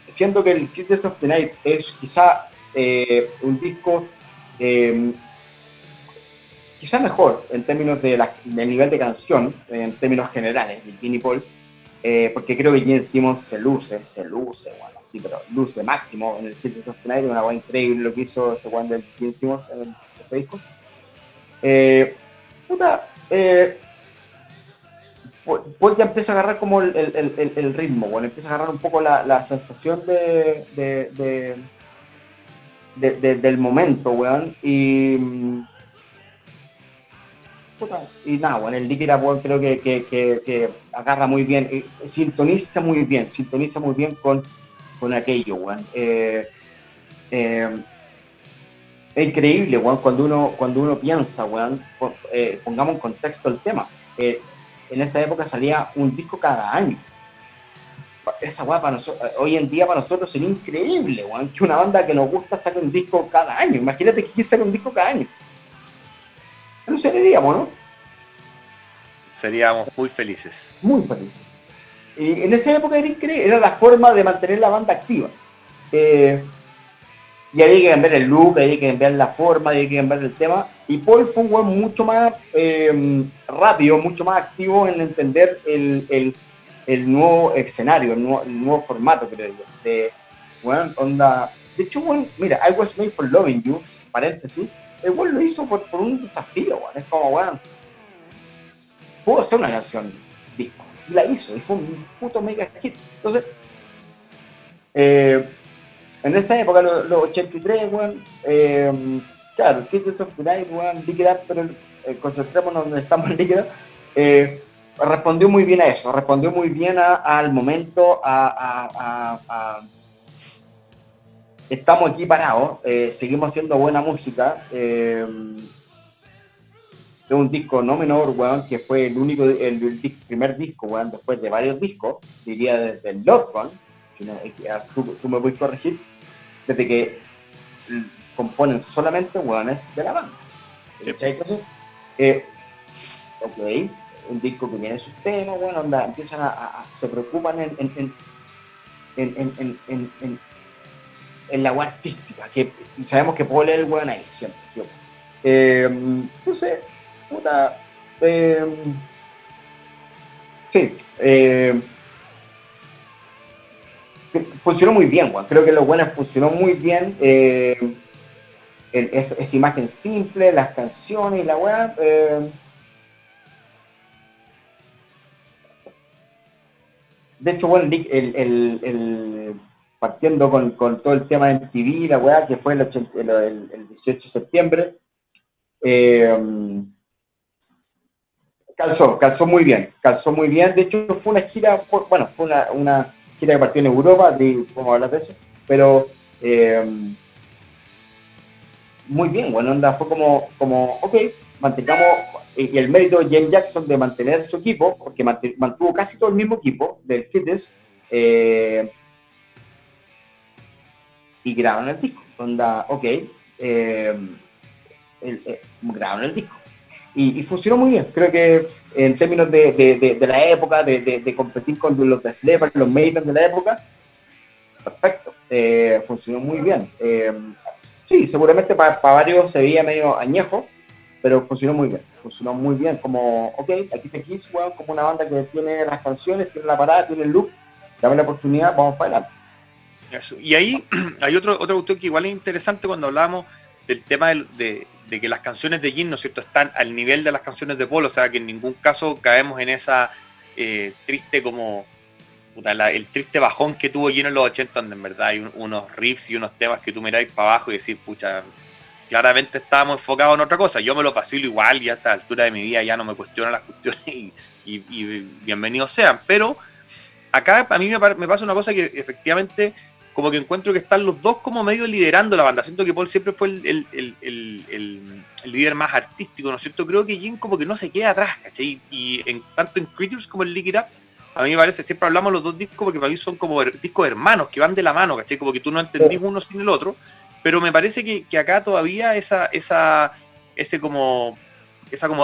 siendo que el Cryptos of the Night es quizá un disco quizá mejor en términos del nivel de canción, en términos generales, de Gene Paul, porque creo que Gene Simmons se luce, bueno, sí, pero luce máximo en el Cryptos of the Night, una weá increíble lo que hizo este weón de Gene Simmons en ese disco. Puta, pues ya empieza a agarrar como el ritmo, bueno, empieza a agarrar un poco la sensación del momento, weón, y nada, bueno, el Liquid Up, creo que agarra muy bien, sintoniza muy bien con aquello, weón. Es increíble, weón, cuando uno piensa, weón, pongamos en contexto el tema. En esa época salía un disco cada año. Esa weá para nosotros, hoy en día para nosotros sería increíble, weón, que una banda que nos gusta saque un disco cada año. Imagínate que saque un disco cada año. No seríamos, ¿no? Seríamos muy felices. Muy felices. Y en esa época era increíble, era la forma de mantener la banda activa. Y había que cambiar el look, había que cambiar la forma, había que cambiar el tema. Y Paul fue un weón mucho más rápido, mucho más activo en entender el nuevo escenario, el nuevo formato, creo yo. Onda. De hecho, weón, mira, I Was Made for Loving You, paréntesis, el weón lo hizo por un desafío, weón. Es como, weón, puedo hacer una canción disco. Y la hizo, y fue un puto mega hit. Entonces, en esa época, los 83, weón, claro, Kittens of the Night, weón, Lick It Up, pero concentrémonos donde estamos en Lick It Up, respondió muy bien a eso, respondió muy bien al momento, estamos aquí parados, seguimos haciendo buena música, es un disco no menor, weón, que fue el primer disco, weón, después de varios discos, diría desde el Love Gun, si no, tú me puedes corregir, desde que componen solamente weones de la banda. Sí. Entonces, ok, un disco que tiene sus temas, bueno, onda, empiezan se preocupan en la web artística, que sabemos que Paul es el weón ahí, siempre, siempre. Entonces, puta, sí, funcionó muy bien, weón. Creo que los buenos funcionó muy bien. Esa imagen simple, las canciones y la weá. De hecho, bueno, partiendo con todo el tema de MTV, la weá, que fue el 18 de septiembre, calzó muy bien, De hecho, fue una gira, bueno, fue una gira que partió en Europa, vamos a hablar de eso, pero muy bien, bueno, onda, fue como ok, mantengamos, y el mérito de James Jackson de mantener su equipo, porque mantuvo casi todo el mismo equipo del Kittens, y grabaron el disco, onda, ok, grabaron el disco. Y funcionó muy bien, creo que en términos de la época, de competir con los Def Leppard, los Maiden de la época, perfecto, funcionó muy bien. Sí, seguramente para varios se veía medio añejo, pero funcionó muy bien, como, ok, aquí te Kiss, weón, como una banda que tiene las canciones, tiene la parada, tiene el look, dame la oportunidad, vamos para adelante. Eso. Y ahí hay otra cuestión que igual es interesante cuando hablamos del tema de que las canciones de Gene, ¿no es cierto?, están al nivel de las canciones de Paul, o sea que en ningún caso caemos en esa triste como el triste bajón que tuvo Gene en los 80, donde en verdad hay unos riffs y unos temas que tú miráis para abajo y decís, pucha, claramente estábamos enfocados en otra cosa. Yo me lo pasé igual y a esta altura de mi vida ya no me cuestiono las cuestiones y bienvenidos sean, pero acá a mí me pasa una cosa que efectivamente como que encuentro que están los dos como medio liderando la banda. Siento que Paul siempre fue el líder más artístico, ¿no es cierto? Creo que Jim como que no se queda atrás, ¿cachai? Y tanto en Creatures como en Lick It Up, a mí me parece, siempre hablamos los dos discos porque para mí son como discos hermanos, que van de la mano, ¿cachai? Como que tú no entendís uno sin el otro, pero me parece que acá todavía esa como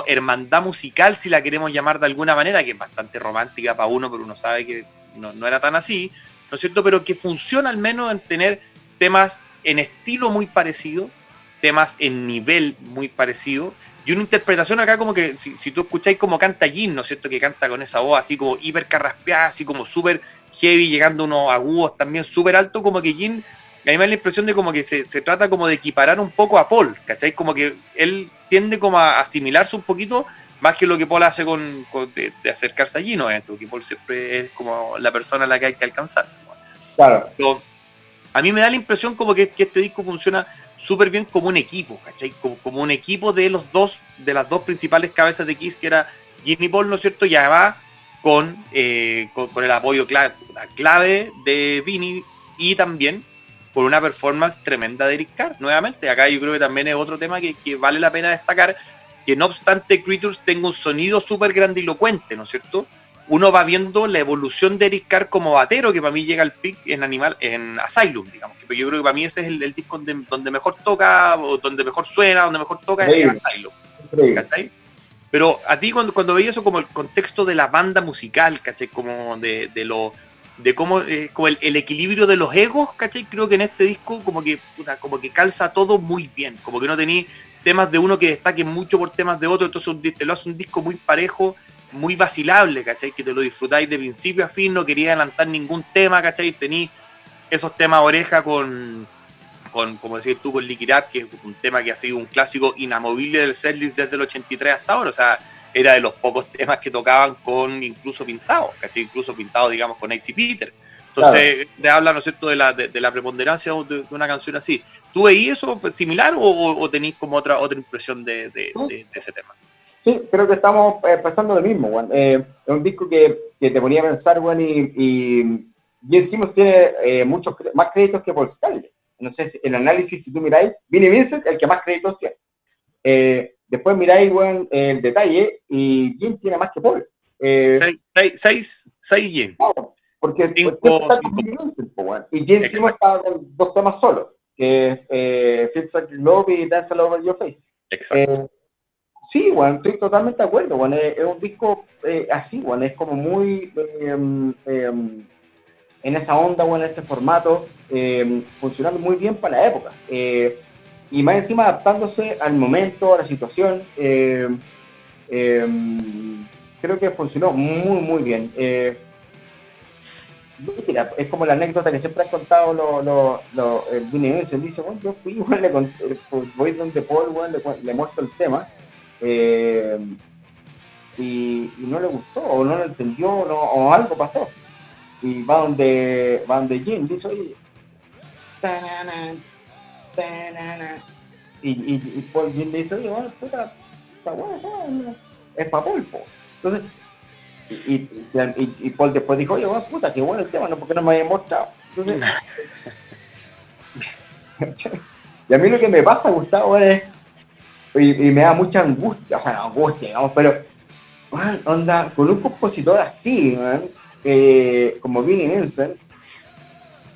hermandad musical, si la queremos llamar de alguna manera, que es bastante romántica para uno, pero uno sabe que no era tan así, ¿no es cierto? Pero que funciona al menos en tener temas en estilo muy parecido, temas en nivel muy parecido, y una interpretación acá como que, si tú escucháis como canta Jim, ¿no es cierto? Que canta con esa voz así como hiper carraspeada, así como súper heavy, llegando a unos agudos también súper altos, como que Jim, a mí me da la impresión de como que se trata como de equiparar un poco a Paul, ¿cachai? Como que él tiende como a asimilarse un poquito, más que lo que Paul hace de acercarse allí, ¿no? Porque Paul siempre es como la persona a la que hay que alcanzar. Claro. Pero a mí me da la impresión como que este disco funciona súper bien como un equipo, ¿cachai? Como un equipo de las dos principales cabezas de Kiss, que era Jim y Paul, ¿no es cierto? Ya va con el apoyo clave de Vinny y también por una performance tremenda de Eric Carr. Nuevamente, acá yo creo que también es otro tema que vale la pena destacar, que no obstante Creatures tenga un sonido súper grandilocuente, ¿no es cierto? Uno va viendo la evolución de Eric Carr como batero, que para mí llega al pic en Asylum, digamos. Que yo creo que para mí ese es el disco donde mejor toca, o donde mejor suena, donde mejor toca, es Asylum. ¿Cachai? Pero a ti cuando veías eso como el contexto de la banda musical, ¿cachai? Como de cómo como el equilibrio de los egos, ¿cachai? Creo que en este disco como que calza todo muy bien, como que no tenéis temas de uno que destaquen mucho por temas de otro, entonces te lo hace un disco muy parejo, muy vacilable, ¿cachai? Que te lo disfrutáis de principio a fin, no quería adelantar ningún tema, ¿cachai? Tení esos temas oreja como decís tú, con Lick It Up, que es un tema que ha sido un clásico inamovible del setlist desde el 83 hasta ahora, o sea, era de los pocos temas que tocaban con incluso pintados, ¿cachai? Incluso pintados, digamos, con AC Peter. Entonces, claro, te habla, ¿no es cierto?, de la preponderancia de una canción así. ¿Tú veías eso similar o tenéis como otra impresión de ese tema? Sí, creo que estamos pensando lo mismo, Juan. Es un disco que te ponía a pensar, Juan, y Gene Simmons tiene muchos más créditos que Paul Stanley. No sé, el análisis, si tú miráis, Vinnie Vincent, el que más créditos tiene. Después miráis, Juan, el detalle, y Gene tiene más que Paul. Seis Gene. Claro, porque está con Vinnie Vincent, Juan. Y Gene Simmons estaba con dos temas solos, que es Feels Like Love y Dance All Over Your Face. Exacto. Sí, bueno, estoy totalmente de acuerdo, bueno, es un disco así, bueno, es como muy en esa onda, bueno, en este formato, funcionando muy bien para la época, y más encima adaptándose al momento, a la situación, creo que funcionó muy, muy bien. Es como la anécdota que siempre han contado el Vinnie Vincent, dice, bueno, yo fui, bueno, voy donde Paul, bueno, le muestro el tema, y no le gustó o no lo entendió o algo pasó, y va donde Jim dice, oye, y Paul Jim le dice, oye, bueno, puta, está bueno eso, es para Paul, po. Entonces y Paul después dijo, oye, bueno, puta, qué bueno el tema, ¿no? ¿Por qué no me había mostrado? Entonces y a mí lo que me pasa, Gustavo, es y me da mucha angustia, o sea, no angustia, digamos, pero, man, onda, con un compositor así, man, como Vinnie Vincent,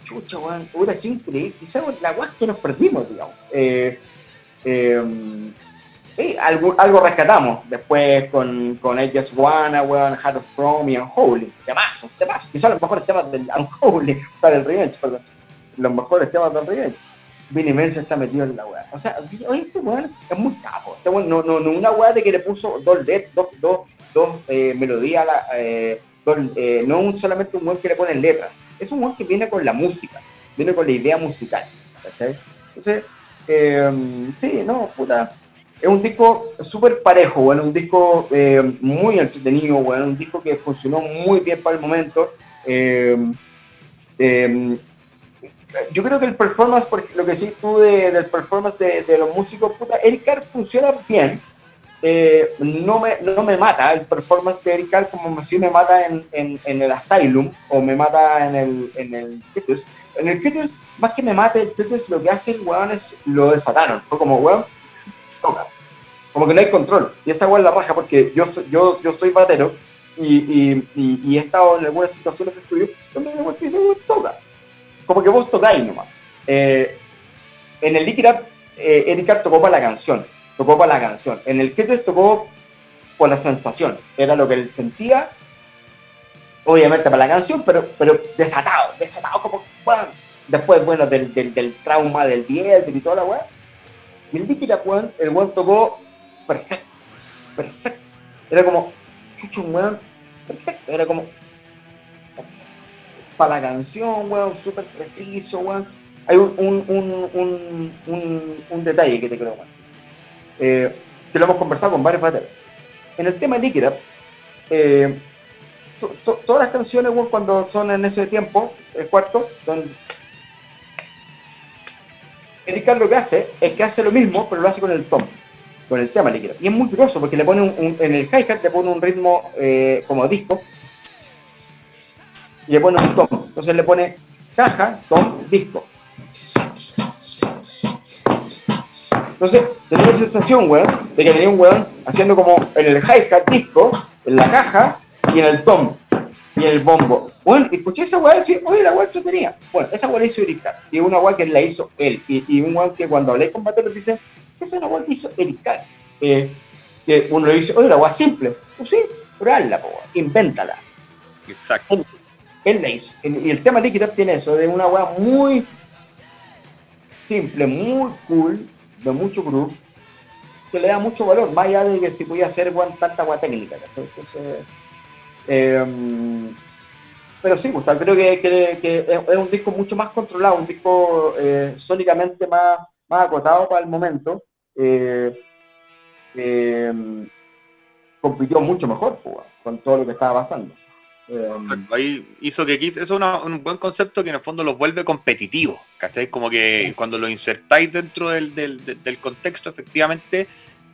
chucha, man, hubiera sido increíble, quizás la guas que nos perdimos, digamos. Algo rescatamos después con I Just Wanna, weón, Heart of Chrome y Unholy, temazos, quizás los mejores temas del Unholy, o sea, del Revenge, perdón, los mejores temas del Revenge. Vinnie Vincent está metido en la weá. O sea, sí, oye, este weón es muy capo. Este weón no una weá de que le puso dos melodías, no solamente un weón que le pone letras. Es un weón que viene con la música, viene con la idea musical. ¿Okay? Entonces, sí, no, puta. Es un disco súper parejo, weón. Un disco muy entretenido, weón. Un disco que funcionó muy bien para el momento. Yo creo que el performance, porque lo que decís tú del performance de los músicos, puta, Eric Carr funciona bien, no me mata el performance de Eric Carr como sí me mata en el Asylum o me mata en el Critters. En el Critters, más que me mate el Critters, lo que hace el weón es lo desataron. Fue como, weón, toca. Como que no hay control. Y esa weón la raja porque yo soy batero y he estado en algunas situaciones de estudio donde me dice, weón, toca. Como que vos tocáis nomás. En el Lick It Up, Eric Carr tocó para la canción. En el Critters tocó por la sensación. Era lo que él sentía, obviamente para la canción, pero desatado como, bueno. Después, bueno, del trauma del Dielder y toda la weá. Y el Lick It Up, weón, el weón tocó perfecto. Era como, chucho, weón, perfecto. Era como, para la canción, weón, súper preciso, weón. Hay un detalle que te creo, weón. Que lo hemos conversado con varios bateros. En el tema Lick It Up, todas las canciones, weón, cuando son en ese tiempo, el cuarto, donde Eric Carr lo que hace es que hace lo mismo, pero lo hace con el tom, con el tema Lick It Up. Y es muy grosso porque le pone en el hi-hat le pone un ritmo como disco y le pone un tom. Entonces le pone caja, tom, disco. Entonces, tenía la sensación, weón, de que tenía un weón haciendo como en el hi-hat disco, en la caja y en el tom y en el bombo. Bueno, escuché esa weá decir, oye, la weá yo tenía. Bueno, esa weá la hizo Eric Carr. Y una weá que la hizo él. Y un weá que cuando hablé con bateros dice, esa es una weá que hizo Eric Carr. Que uno le dice, oye, la weá simple. Pues sí, pero hazla, po, invéntala. Exacto. Él la hizo. Y el tema Lick It Up tiene eso, de una weá muy simple, muy cool, de mucho groove, que le da mucho valor, más allá de que si podía hacer tanta agua técnica. Entonces, pero sí, Gustavo, creo que es un disco mucho más controlado, un disco sónicamente más acotado para el momento. Compitió mucho mejor con todo lo que estaba pasando. Ahí hizo que Kiss, eso es un buen concepto que en el fondo los vuelve competitivos, ¿cachai? Como que cuando lo insertáis dentro del contexto, efectivamente,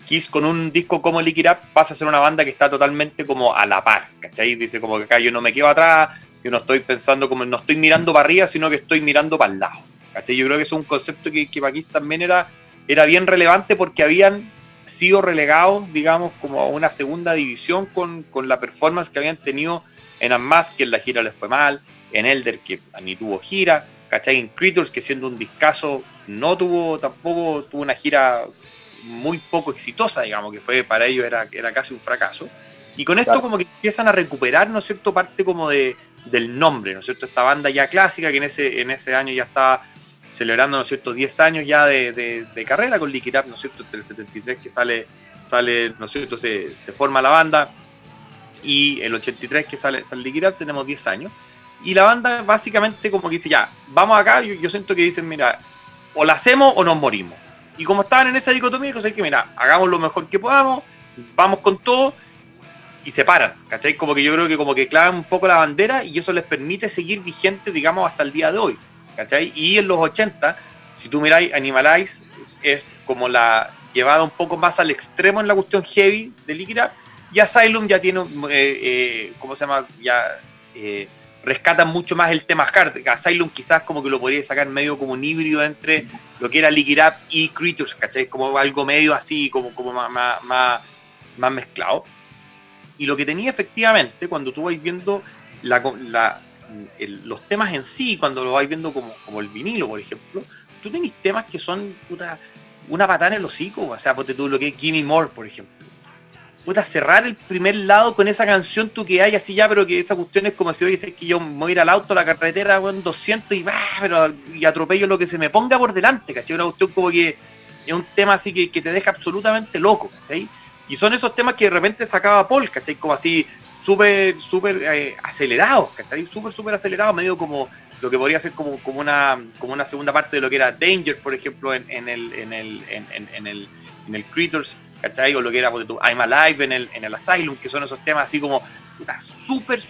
Kiss con un disco como Lick It Up pasa a ser una banda que está totalmente como a la par, ¿cachai? Dice como que acá yo no me quedo atrás, yo no estoy pensando como, no estoy mirando para arriba, sino que estoy mirando para el lado, ¿cachai? Yo creo que eso es un concepto que para Kiss también era bien relevante porque habían sido relegados, digamos, como a una segunda división con la performance que habían tenido en Unmasked, que en la gira les fue mal, en Elder, que ni tuvo gira, ¿cachai? En Critters, que siendo un discazo, tampoco tuvo una gira muy poco exitosa, digamos, que fue para ellos era casi un fracaso. Y con esto como que empiezan a recuperar, ¿no es cierto?, parte como del nombre, ¿no es cierto?, esta banda ya clásica que en ese año ya estaba celebrando, ¿no es cierto?, 10 años ya de carrera con Lick It Up, ¿no es cierto?, entre el 73 que sale, ¿no es cierto?, se forma la banda, y el 83 que sale Lick It Up, tenemos 10 años. Y la banda básicamente como que dice, ya, vamos acá, yo siento que dicen, mira, o la hacemos o nos morimos. Y como estaban en esa dicotomía, dijo, que mira, hagamos lo mejor que podamos, vamos con todo, y se paran, ¿cachai? Como que yo creo que como que clavan un poco la bandera y eso les permite seguir vigentes, digamos, hasta el día de hoy, ¿cachai? Y en los 80, si tú miráis, Animalize es como la llevada un poco más al extremo en la cuestión heavy de Lick It Up, y Asylum ya tiene, ¿cómo se llama? Ya rescatan mucho más el tema hard. Asylum quizás como que lo podría sacar medio como un híbrido entre lo que era Lick It Up y Critters, ¿cachai? Como algo medio así, como más mezclado. Y lo que tenía efectivamente, cuando tú vais viendo los temas en sí, cuando lo vais viendo como el vinilo, por ejemplo, tú tenés temas que son una patada en el hocico, o sea, ponte tú lo que es Gimme More, por ejemplo. Puta, cerrar el primer lado con esa canción, tú que hay así ya, pero que esa cuestión es como si hoy dices que yo me voy a ir al auto, a la carretera, con 200 y atropello lo que se me ponga por delante, ¿cachai? Una cuestión como que es un tema así que te deja absolutamente loco, ¿cachai? Y son esos temas que de repente sacaba Paul, ¿cachai? Como así, súper acelerados, ¿cachai? Súper acelerados, medio como lo que podría ser como una segunda parte de lo que era Danger, por ejemplo, en el Critters, ¿cachai? O lo que era I'm Alive en el Asylum, que son esos temas así como súper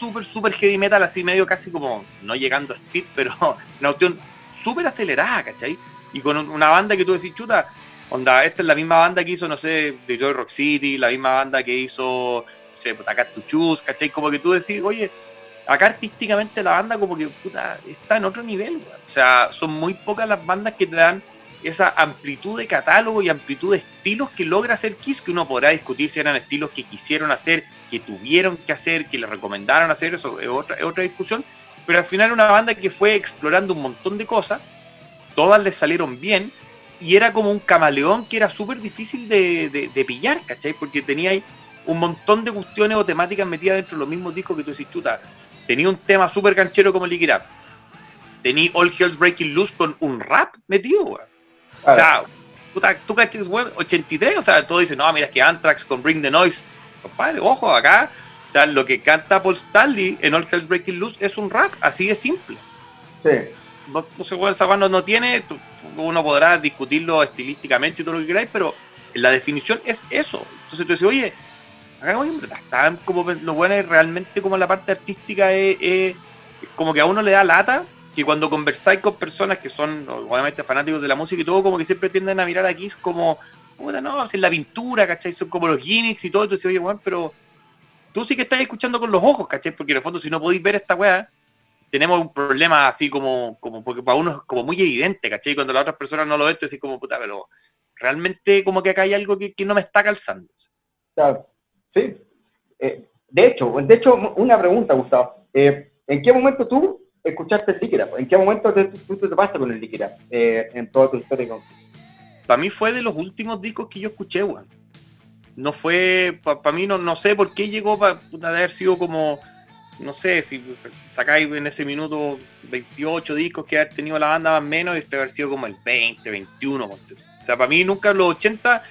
heavy metal, así medio casi como, no llegando a speed, pero una cuestión súper acelerada, ¿cachai? Y con una banda que tú decís, chuta, Onda, esta es la misma banda que hizo, no sé, Detroit Rock City, la misma banda que hizo, no sé, Cat to Choose, ¿cachai? Como que tú decís, oye, acá artísticamente la banda como que puta, está en otro nivel, weón. O sea, son muy pocas las bandas que te dan esa amplitud de catálogo y amplitud de estilos que logra hacer Kiss, que uno podrá discutir si eran estilos que quisieron hacer, que tuvieron que hacer, que le recomendaron hacer, eso es otra discusión, pero al final una banda que fue explorando un montón de cosas, todas les salieron bien, y era como un camaleón que era súper difícil de pillar, ¿cachai? Porque tenía ahí un montón de cuestiones o temáticas metidas dentro de los mismos discos que tú decís, chuta, tenía un tema súper canchero como Lick It Up, tenía All Hell's Breaking Loose con un rap metido, weón. O sea, puta, tú cachas, weón, 83, o sea, todo dice, no, mira, es que Anthrax con Bring the Noise, compadre, ojo, acá, o sea, lo que canta Paul Stanley en All Hell's Breaking Loose es un rap, así de simple. Sí. No sé, bueno, esa no tiene, uno podrá discutirlo estilísticamente y todo lo que queráis, pero la definición es eso. Entonces tú dices, oye, acá están como los buenos realmente como la parte artística es como que a uno le da lata, que cuando conversáis con personas que son obviamente fanáticos de la música y todo, como que siempre tienden a mirar a Kiss como, puta, no, es la pintura, ¿cachai? Son como los gimmicks y todo, entonces, oye, bueno, pero tú sí que estás escuchando con los ojos, ¿cachai? Porque en el fondo si no podéis ver esta weá, tenemos un problema así como porque para uno es como muy evidente, ¿cachai? Cuando las otras personas no lo ven, tú decís como, puta, pero realmente como que acá hay algo que no me está calzando. Claro, sí. De hecho, una pregunta, Gustavo. ¿En qué momento tú escuchaste el Lick It Up? ¿En qué momento tú te topaste con el Lick It Up en toda tu historia con Kiss? Para mí fue de los últimos discos que yo escuché, weón. No fue, para mí no sé por qué llegó para haber sido como, no sé, si sacáis en ese minuto 28 discos que haber tenido la banda más o menos, este haber sido como el 20, 21. O sea, para mí nunca los 80,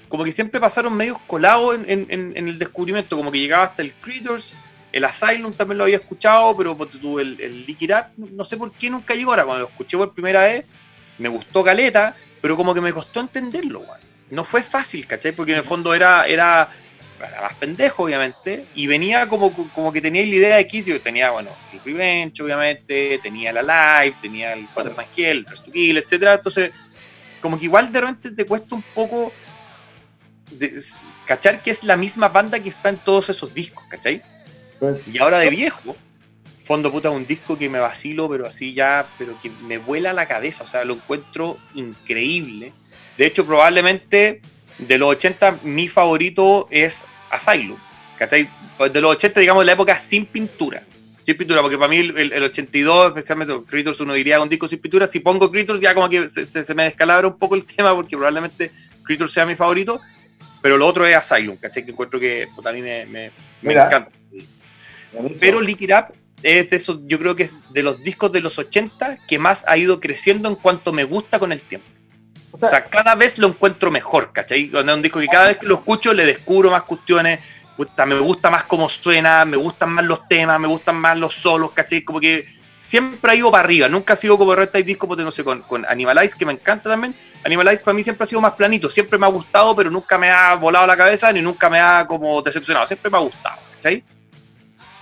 como que siempre pasaron medios colados en el descubrimiento, como que llegaba hasta el Creatures, el Asylum también lo había escuchado, pero el Lick It Up, no sé por qué nunca llegó. Ahora, cuando lo escuché por primera vez, me gustó caleta, pero como que me costó entenderlo, weón. No fue fácil, ¿cachai? Porque en el fondo era más pendejo, obviamente, y venía como que tenía la idea de Kiss. Yo tenía, bueno, el Revenge, obviamente, tenía la Live, tenía el Quatermass Hell, el First to Kill, etcétera. Entonces, como que igual de repente te cuesta un poco cachar que es la misma banda que está en todos esos discos, ¿cachai? Y ahora de viejo, fondo puta, un disco que me vacilo, pero así ya, pero que me vuela la cabeza, o sea, lo encuentro increíble. De hecho, probablemente de los 80 mi favorito es Asylum, ¿cachai? De los 80, digamos, de la época sin pintura. Sin pintura, porque para mí el 82, especialmente Creatures, uno diría un disco sin pintura. Si pongo Creatures ya como que se me descalabra un poco el tema, porque probablemente Creatures sea mi favorito, pero lo otro es Asylum, ¿cachai? Que encuentro que pues, a mí me encanta. Pero Lick It Up es de esos, yo creo que es de los discos de los 80 que más ha ido creciendo en cuanto me gusta con el tiempo. O sea, cada vez lo encuentro mejor, ¿cachai? Cuando es un disco que cada vez que lo escucho le descubro más cuestiones, me gusta más cómo suena, me gustan más los temas, me gustan más los solos, ¿cachai? Como que siempre ha ido para arriba, nunca ha sido como el disco, porque no sé, con Animalize, que me encanta también. Animalize para mí siempre ha sido más planito, siempre me ha gustado, pero nunca me ha volado la cabeza, ni nunca me ha como decepcionado, siempre me ha gustado, ¿cachai?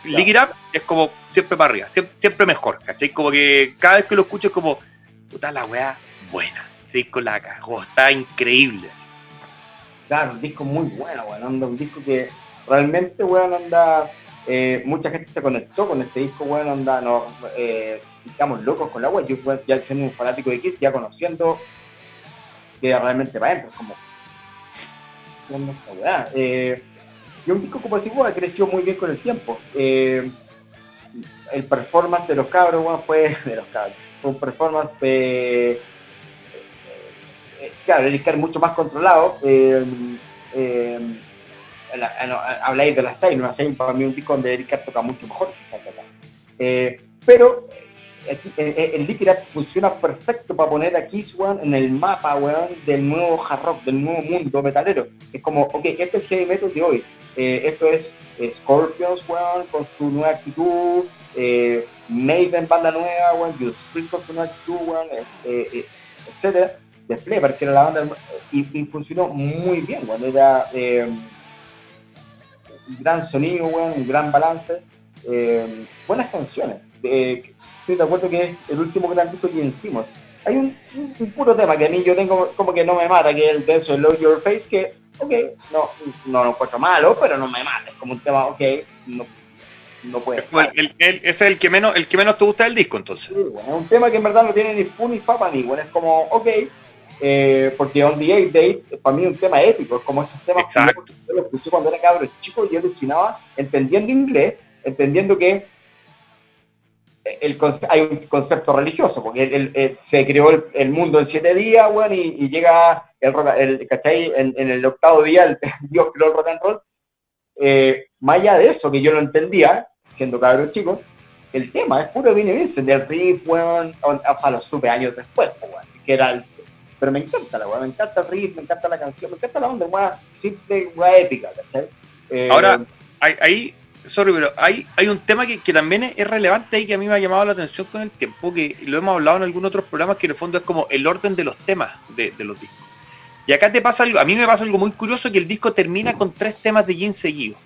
Lick It Up es como siempre para arriba, siempre mejor, ¿cachai? Como que cada vez que lo escucho es como, puta la weá, buena, este disco la cagó, está increíble. Claro, un disco muy bueno, weón, anda, un disco que realmente, weón, anda, mucha gente se conectó con este disco, weón, anda, no, estamos locos con la weá, yo ya siendo un fanático de Kiss, ya conociendo que realmente para adentro, como, esta weá, y un disco, como decimos, creció muy bien con el tiempo. El performance de los cabros, bueno, fue un performance, claro, Eric Carr mucho más controlado. Habláis de la Asylum para mí un disco donde Eric Carr toca mucho mejor que acá. Pero aquí, el Lick It Up funciona perfecto para poner a Kiss, weón, en el mapa, weón, del nuevo hard rock, del nuevo mundo metalero. Es como, ok, este es el heavy metal de hoy. Esto es Scorpions, weón, con su nueva actitud, Maiden, banda nueva, weón, Judas Priest con su nueva actitud, weón, etcétera. The Flavor, que era la banda, y funcionó muy bien, weón. Era un gran sonido, weón, un gran balance, buenas canciones. Estoy de acuerdo que es el último gran disco que hicimos. hay un puro tema que a mí yo tengo como que no me mata, que es el Dance of Love Your Face, que, ok, no lo encuentro malo, pero no me mata. Es como un tema, ok, no puede estar. Ese es el que menos te gusta del disco, entonces. Sí, bueno, es un tema que en verdad no tiene ni fu ni fa para mí, bueno, es como, ok, porque On the Eighth Day para mí es un tema épico, es como esos temas que Exacto. yo lo escuché cuando era cabro chico y yo alucinaba entendiendo inglés, entendiendo que hay un concepto religioso, porque se creó el mundo en 7 días, bueno, y llega ¿cachai? En el octavo día Dios creó el rock and roll. Más allá de eso, que yo lo entendía, siendo cabro chico, el tema es puro Vinnie Vincent, del riff, weón, o sea, lo supe años después, weón, que era el... Pero me encanta la weón, me encanta el riff, me encanta la canción, me encanta la onda más simple, weón, épica, ¿cachai? Ahora, sorry, pero hay un tema que también es relevante y que a mí me ha llamado la atención con el tiempo, que lo hemos hablado en algunos otros programas, que en el fondo es como el orden de los temas de los discos. Y acá te pasa algo, a mí me pasa algo muy curioso, que el disco termina con 3 temas de Gin seguidos.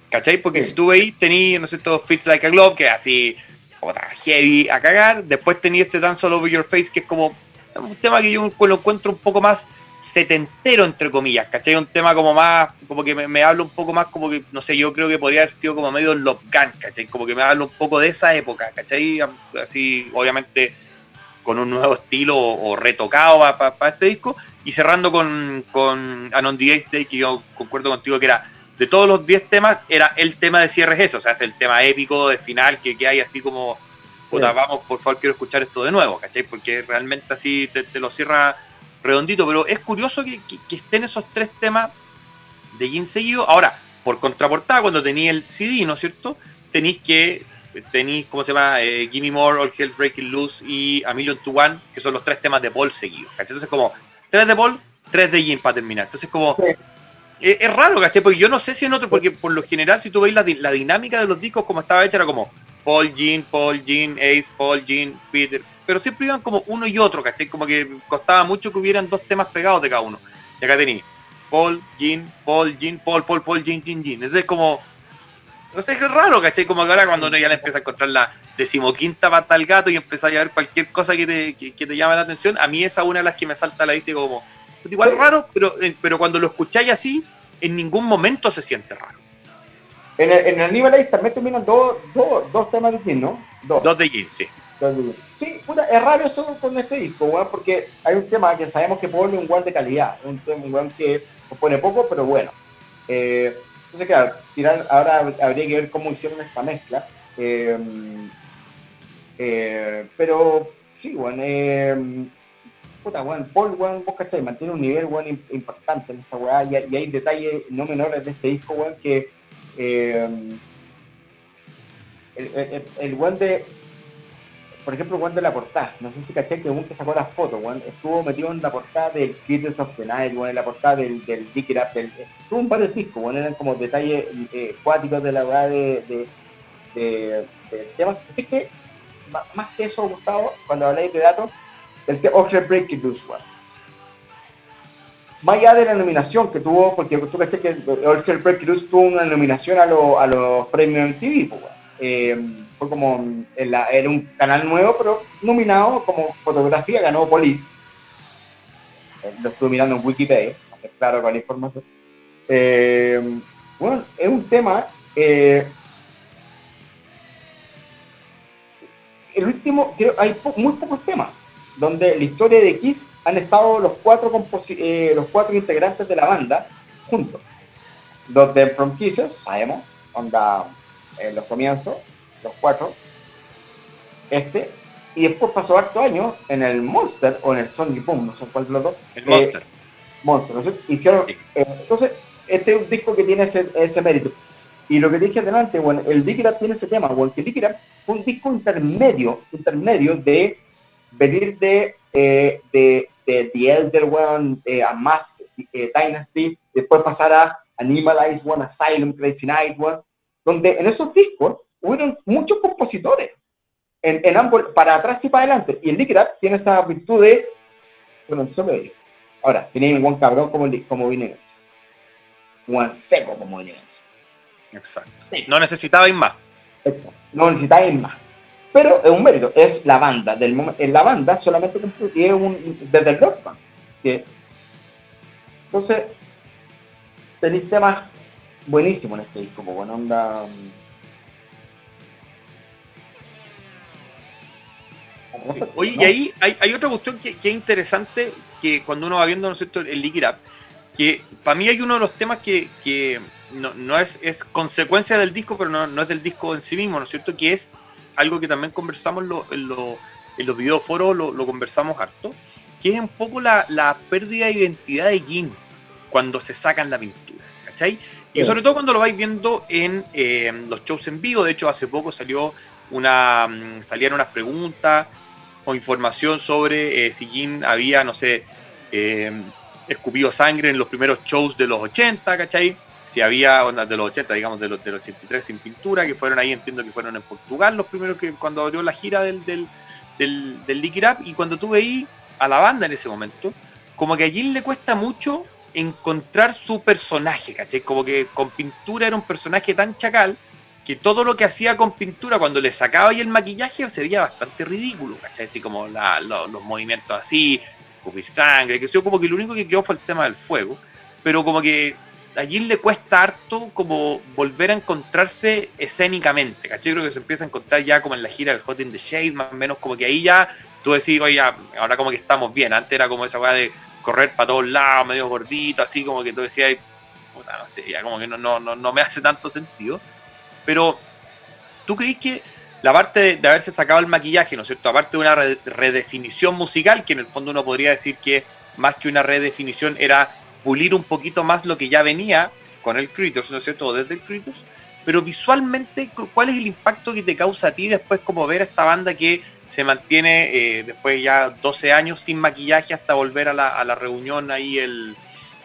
¿Cachai? Porque si tú veis, tenéis, no sé, todo Fits Like a Glove, que es así, otra heavy a cagar. Después tenéis este Dance All Over Your Face, que es como un tema que yo lo encuentro un poco más setentero, entre comillas, ¿cachai? Un tema como más, como que me habla un poco más, como que, no sé, yo creo que podría haber sido como medio Love Gun, ¿cachai? Como que me habla un poco de esa época, ¿cachai? Así, obviamente, con un nuevo estilo o retocado para este disco. Y cerrando con On the Eighth Day, que yo concuerdo contigo que era, de todos los 10 temas, era el tema de cierre eso, o sea, es el tema épico de final que hay así como, puta, vamos, por favor, quiero escuchar esto de nuevo, ¿cachai? Porque realmente así te lo cierra redondito, pero es curioso que estén esos 3 temas de Gin seguido. Ahora, por contraportada, cuando tenéis el CD, ¿no es cierto? Tenéis, ¿cómo se llama? Gimme More, All Hell's Breaking Loose y A Million to One, que son los 3 temas de Paul seguidos, ¿cachai? Entonces como 3 de Paul, 3 de Gin para terminar. Entonces como... Sí. Es raro, ¿cachai? Porque yo no sé si en otro, porque por lo general, si tú veis la dinámica de los discos como estaba hecha, era como Paul, Gin, Ace, Paul, Gin, Peter, pero siempre iban como uno y otro, ¿cachai? Como que costaba mucho que hubieran 2 temas pegados de cada uno. Y acá tenéis Paul, Gin, Paul, Gin, Gin. Eso es como, no sé, es raro, ¿cachai? Como que ahora cuando uno ya le empieza a encontrar la 15ª pata al gato y empieza a ver cualquier cosa que te llame la atención, a mí esa es una de las que me salta a la vista y como... Igual raro, pero cuando lo escucháis así, en ningún momento se siente raro. En el Animal Ace también terminan dos temas de Gin, ¿no? Dos de Gin, sí. Sí, puta, es raro eso con este disco, weón, porque hay un tema que sabemos que pone un weón de calidad, un weón que pone poco, pero bueno. Entonces, claro, ahora habría que ver cómo hicieron esta mezcla. Pero sí, weón, puta, weón, Paul, weón, vos cachai, mantiene un nivel, weón, impactante en esta weá, y hay detalles no menores de este disco, weón, que el weón de, por ejemplo, el weón de la portada, no sé si cachai que el weón que sacó la foto, weón, estuvo metido en la portada del Creatures of the Night, weón, en la portada del Dick It Up, estuvo en varios discos, weón, eran como detalles cuáticos de la weá de temas, así que, más que eso, Gustavo, cuando habláis de datos, el que All Hell's Breaking Loose, weón. Más allá de la nominación que tuvo, porque tú caché que All Hell's Breaking Loose tuvo una nominación a los premios MTV, pues, weón. Fue como, era un canal nuevo, pero nominado como fotografía, ganó Police. Lo estuve mirando en Wikipedia, para hacer claro con la información. Bueno, es un tema... el último, hay muy pocos temas donde la historia de Kiss han estado los 4 integrantes de la banda juntos. Los de From Kisses, sabemos, onda en los comienzos, los 4. Y después pasó harto años en el Monster o en el Sonic Boom, no sé cuál de los dos. El Monster, ¿no sé? Hicieron, sí. Entonces, este es un disco que tiene ese mérito. Y lo que dije adelante, bueno, el Lick It Up tiene ese tema, bueno, que Lick It Up fue un disco intermedio de venir de The Elder One, a Mask, Dynasty, después pasar a Animalize One, Asylum, Crazy Night One, donde en esos discos hubieron muchos compositores, en ambos, para atrás y para adelante, y el Lick It Up tiene esa virtud de, bueno, solo ellos. Ahora, tenía un buen cabrón como Vinny, un buen seco como Vinny. Exacto. Sí. No necesitabais más. Exacto. No necesitabais más. pero es un mérito, es la banda. En la banda solamente desde el Northman. Entonces, tenéis temas buenísimos en este disco, buena onda. Oye, y ahí hay otra cuestión que es interesante, que cuando uno va viendo, ¿no es cierto?, el Lick It Up, que para mí hay uno de los temas que no es consecuencia del disco, pero no es del disco en sí mismo, ¿no es cierto?, que es algo que también conversamos en los videoforos, lo conversamos harto, que es un poco la pérdida de identidad de Gin cuando se sacan la pintura, ¿cachai? Y sobre todo cuando lo vais viendo en los shows en vivo. De hecho, hace poco salieron unas preguntas o información sobre si Gin había, no sé, escupido sangre en los primeros shows de los 80, ¿cachai? Si había, de los 80, digamos, del 83 sin pintura, que fueron ahí, entiendo que fueron en Portugal los primeros, que cuando abrió la gira del Lick It Up. Y cuando tú veí a la banda en ese momento, como que a Gin le cuesta mucho encontrar su personaje, ¿cachai? Como que con pintura era un personaje tan chacal que todo lo que hacía con pintura, cuando le sacaba ahí el maquillaje, se veía bastante ridículo, ¿cachai? Así como los movimientos así, escupir sangre, que yo como que lo único que quedó fue el tema del fuego, pero como que a Gin le cuesta harto como volver a encontrarse escénicamente, ¿cachai? Yo creo que se empieza a encontrar ya como en la gira del Hot in the Shade, más o menos, como que ahí ya tú decís, oye, ahora como que estamos bien. Antes era como esa weá de correr para todos lados, medio gordito, así como que tú decías, puta, no sé, ya como que no me hace tanto sentido. Pero, ¿tú crees que la parte de haberse sacado el maquillaje, ¿no es cierto?, aparte de una redefinición musical, que en el fondo uno podría decir que más que una redefinición era pulir un poquito más lo que ya venía con el Creatures, ¿no es cierto?, o desde el Creatures, pero visualmente, ¿cuál es el impacto que te causa a ti después como ver a esta banda que se mantiene después ya 12 años sin maquillaje hasta volver a la reunión ahí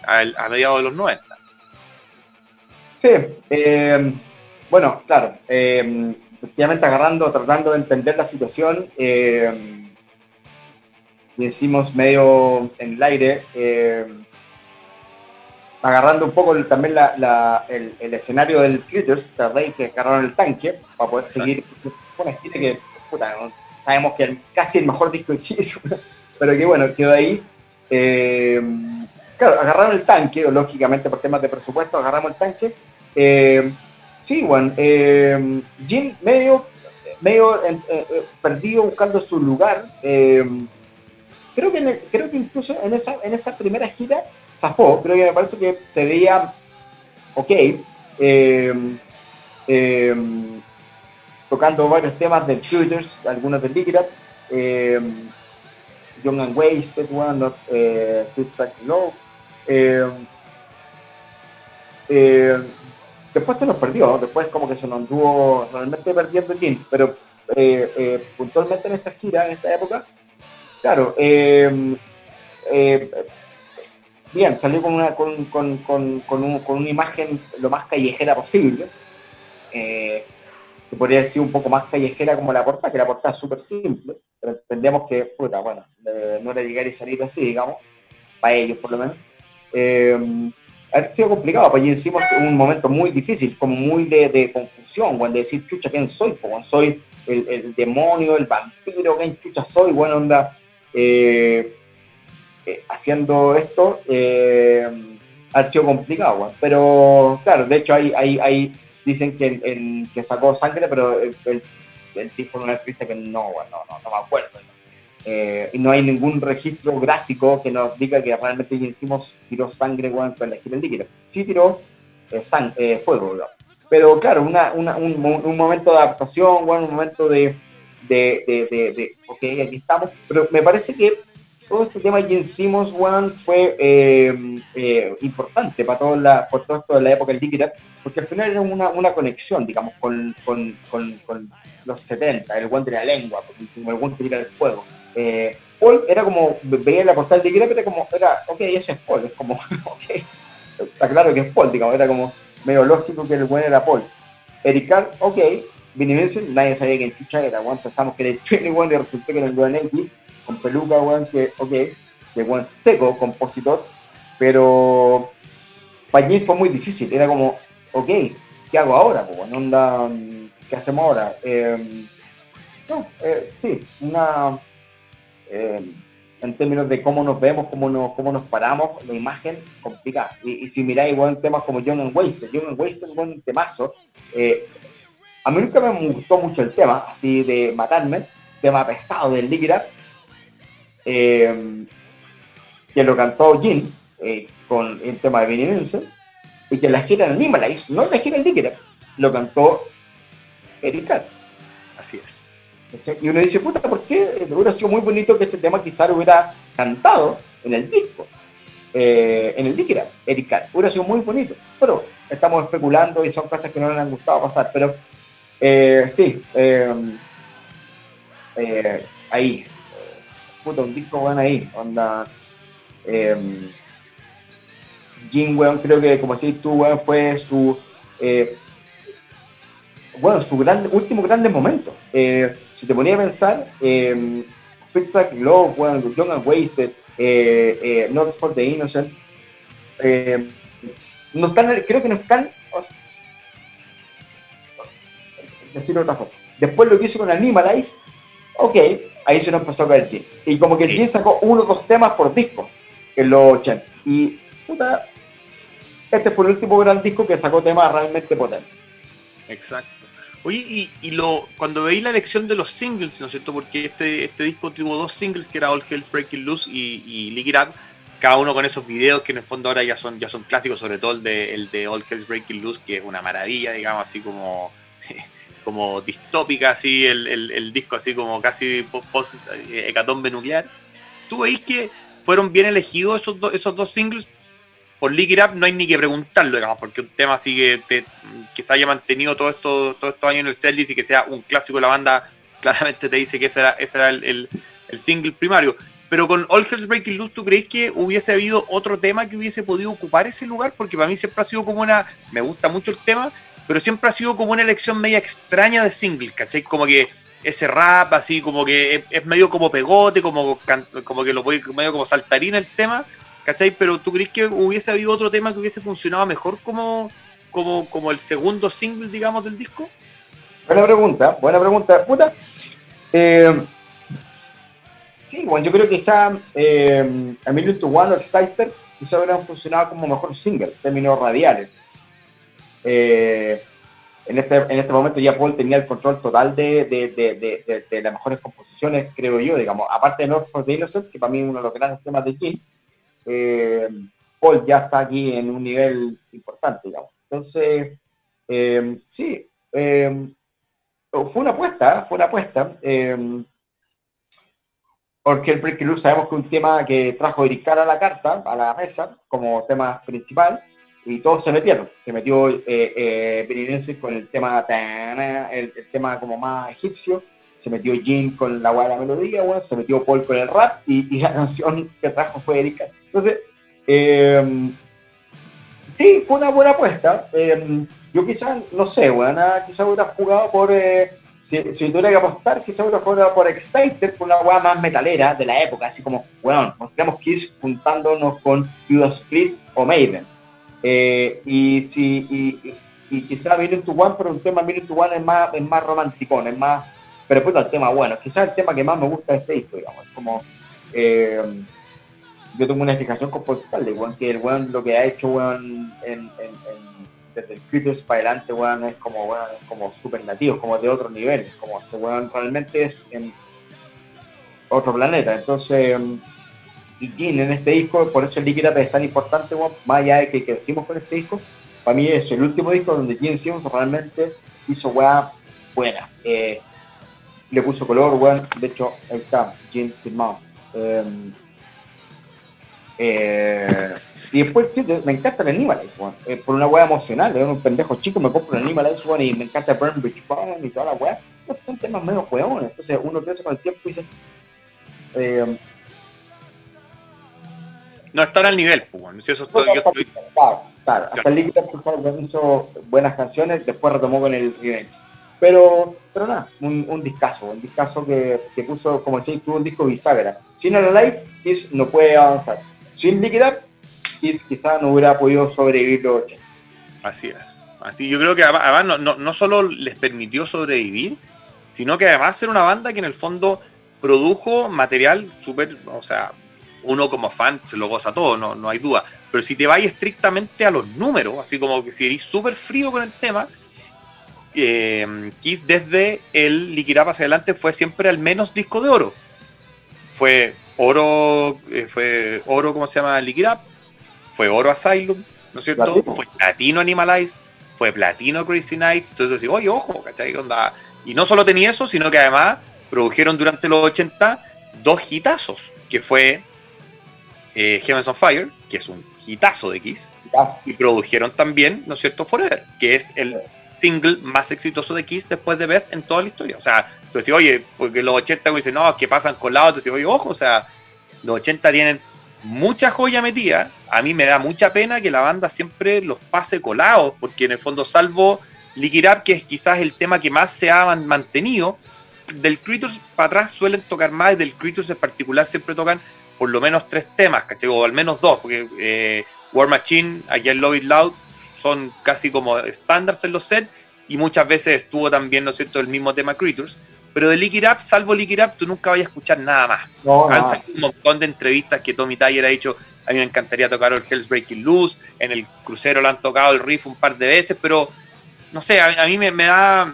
a mediados de los 90? Sí, bueno, claro, efectivamente tratando de entender la situación, hicimos medio en el aire, agarrando un poco también el escenario del Critters, que agarraron el tanque para poder seguir. Fue una gira que, puta, sabemos que es casi el mejor disco de Chile, pero que bueno, quedó ahí. Claro, agarraron el tanque, lógicamente por temas de presupuesto, agarramos el tanque. Sí, bueno, Jim medio perdido buscando su lugar. Creo que incluso en esa primera gira zafó. Creo que me parece que se veía ok, tocando varios temas del Shooters, algunos del Lick It Up, Young and Wasted, One, Not Sweet Strike Love. Después se nos perdió, después como que se nos anduvo realmente perdiendo Jim, pero puntualmente en esta gira, en esta época, claro, bien, salió con una imagen lo más callejera posible, que podría decir un poco más callejera como la portada, que la portada es súper simple, pero entendemos que, puta, bueno, no era llegar y salir así, digamos, para ellos por lo menos. Ha sido complicado, pues allí hicimos un momento muy difícil, como muy de confusión, cuando decir, chucha, ¿quién soy? Pues soy el demonio, el vampiro, ¿quién chucha soy? Bueno, onda, haciendo esto, ha sido complicado, bueno. Pero claro, de hecho hay dicen que sacó sangre, pero el tipo en una entrevista que no me acuerdo. Y no hay ningún registro gráfico que nos diga que realmente hicimos tiró sangre, bueno, con la gira líquida. Sí tiró fuego, ¿no? Pero claro, un momento de adaptación, bueno, un momento de ok, aquí estamos. Pero me parece que todo este tema de Gene Simmons, One, fue importante por todo esto de la época del Lick It Up, porque al final era una conexión, digamos, con los 70, el One de la lengua, como el One que tira el fuego. Paul era como, veía la portada del Lick It Up, ok, ese es Paul, es como, ok, está claro que es Paul, digamos, era como medio lógico que el One era Paul. Eric Carr, ok, Vinnie Vincent, nadie sabía quién chucha era, bueno, pensamos que era Infinity One y resultó que era el One X, con peluca, weón, que weón seco, compositor, pero para Jim fue muy difícil, era como, ok, ¿qué hago ahora? Pues, onda, ¿qué hacemos ahora? No, sí, eh, en términos de cómo nos vemos, cómo nos paramos, la imagen complicada. Y si miráis igual temas como Young and Wasted es un temazo. A mí nunca me gustó mucho el tema, así de matarme, tema pesado del Lick It Up, que lo cantó Jin, con el tema de Vinnie Vincent, y que la gira en Animalize, no la gira en Lick It Up, lo cantó Eric Carr. Así es. Y uno dice, puta, ¿por qué? Hubiera sido muy bonito que este tema quizás lo hubiera cantado en el disco, en el Lick It Up, Eric Carr. Hubiera sido muy bonito. Pero estamos especulando y son cosas que no les han gustado pasar. Pero sí, ahí. Puta, un disco bueno ahí. Onda. Jim, weón, creo que, como decís tú, weón, fue su. Su último grandes momento. Si te ponía a pensar, Fix Like Love, bueno, Young and Wasted, Not for the Innocent, no están, creo que no están, o sea, decirlo de otra forma. Después lo que hizo con Animalize, ok, ahí se nos empezó a caer el Jim. Y como que el Jim sacó 1 o 2 temas por disco en los 80. Y, puta, este fue el último gran disco que sacó temas realmente potentes. Exacto. Oye, cuando veí la elección de los singles, ¿no es cierto? Porque este disco tuvo 2 singles, que era All Hell's Breaking Loose y Lick It Up, cada uno con esos videos que en el fondo ahora ya son clásicos, sobre todo el de All Hell's Breaking Loose, que es una maravilla, digamos, así como distópica, así el disco así como casi post hecatombe nuclear. ¿Tú veis que fueron bien elegidos esos dos singles? Por Lick It Up no hay ni que preguntarlo, digamos, porque un tema así que se haya mantenido todos estos años en el setlist y que sea un clásico de la banda, claramente te dice que ese era el single primario. Pero con All Hell's Breaking Loose, ¿tú crees que hubiese habido otro tema que hubiese podido ocupar ese lugar? Porque para mí siempre ha sido como me gusta mucho el tema, pero siempre ha sido como una elección media extraña de single, ¿cachai? Como que ese rap así, como que es medio como pegote, como que lo puede medio como saltarín el tema, ¿cachai? Pero ¿tú crees que hubiese habido otro tema que hubiese funcionado mejor como el segundo single, digamos, del disco? Buena pregunta, puta. Sí, bueno, yo creo que quizá A Million to One o Exciter quizá hubieran funcionado como mejor single, en términos radiales. En este momento ya Paul tenía el control total de las mejores composiciones, creo yo, digamos. Aparte de Not for the Innocent, que para mí es uno de los grandes temas de King, Paul ya está aquí en un nivel importante, digamos. Entonces, sí, fue una apuesta. Porque el Breaking Loose sabemos que es un tema que trajo Eric Carr a la carta, a la mesa, como tema principal, y todos se metieron. Se metió Vinnie Vincent con el tema, el tema como más egipcio, se metió Jim con la buena melodía, bueno, se metió Paul con el rap, y la canción que trajo fue Eric Carr. Entonces, sí, fue una buena apuesta. Yo quizás, no sé, bueno, quizás hubiera jugado por... si tuviera que apostar, quizás hubiera jugado por Exciter, por una hueá más metalera de la época, así como, bueno, mostramos Kiss juntándonos con Judas Priest o Maiden. Y quizás Million to One, pero un tema Million to One es más romanticón, es más... Pero puta, el tema bueno, quizás el tema que más me gusta de este disco, digamos, es como... yo tengo una fijación con Paul Stanley, weón, que el weón lo que ha hecho, weón, desde el Critters para adelante, weón, es como super nativo, como de otro nivel, como ese weón realmente es en otro planeta. Entonces, y Gin en este disco, por eso el Lick It Up es tan importante, weón, más allá de que crecimos con este disco, para mí es el último disco donde Gene Simmons realmente hizo weá buena. Le puso color, weón, de hecho, ahí está, Gene firmado. Y después, tío, me encanta el Animalize, por una wea emocional, un pendejo chico, me compro el Animalize, y me encanta Burn Bridge Bone y toda la wea. Esos son temas menos weones, entonces uno crece con el tiempo y dice... no están al nivel, pues, si eso Claro, hasta el Lick It Up hizo buenas canciones, después retomó con el Revenge. Pero nada, un discazo que puso, como decís tú, un disco bisagra. Sin el Alive, Kiss no puede avanzar. Sin Lick It Up, Kiss quizás no hubiera podido sobrevivir los 80. Así es. Así, yo creo que además no solo les permitió sobrevivir, sino que además era una banda que en el fondo produjo material súper, o sea, uno como fan se lo goza todo, no hay duda, pero si te vas estrictamente a los números, así como que si eres súper frío con el tema, Kiss desde el Lick It Up hacia adelante fue siempre al menos disco de oro. Fue oro, ¿cómo se llama? Lick It Up, fue oro Asylum, ¿no es cierto? Platino. Fue platino Animalize, fue platino Crazy Nights, entonces decís, oye, ojo, ¿cachai? Onda. Y no solo tenía eso, sino que además produjeron durante los 80 dos hitazos, que fue Heavens on Fire, que es un hitazo de Kiss, y produjeron también, ¿no es cierto?, Forever, que es el single más exitoso de Kiss después de Beth en toda la historia. O sea, tú decís, oye, porque los 80 dicen, no, que pasan colados, tú decís, oye, ojo, o sea, los 80 tienen mucha joya metida. A mí me da mucha pena que la banda siempre los pase colados, porque en el fondo, salvo Lick It Up, que es quizás el tema que más se ha mantenido, del Creatures para atrás suelen tocar más, y del Creatures en particular siempre tocan por lo menos 3 temas, ¿cachai? O al menos 2, porque War Machine, aquí en Love It Loud, son casi como estándares en los sets, y muchas veces estuvo también, ¿no es cierto?, el mismo tema Creatures, pero de Lick It Up, salvo Lick It Up, tú nunca vayas a escuchar nada más. Han salido un montón de entrevistas que Tommy Tyer ha dicho, a mí me encantaría tocar el Hell's Breaking Loose, en el crucero lo han tocado el riff un par de veces, pero no sé, a mí me da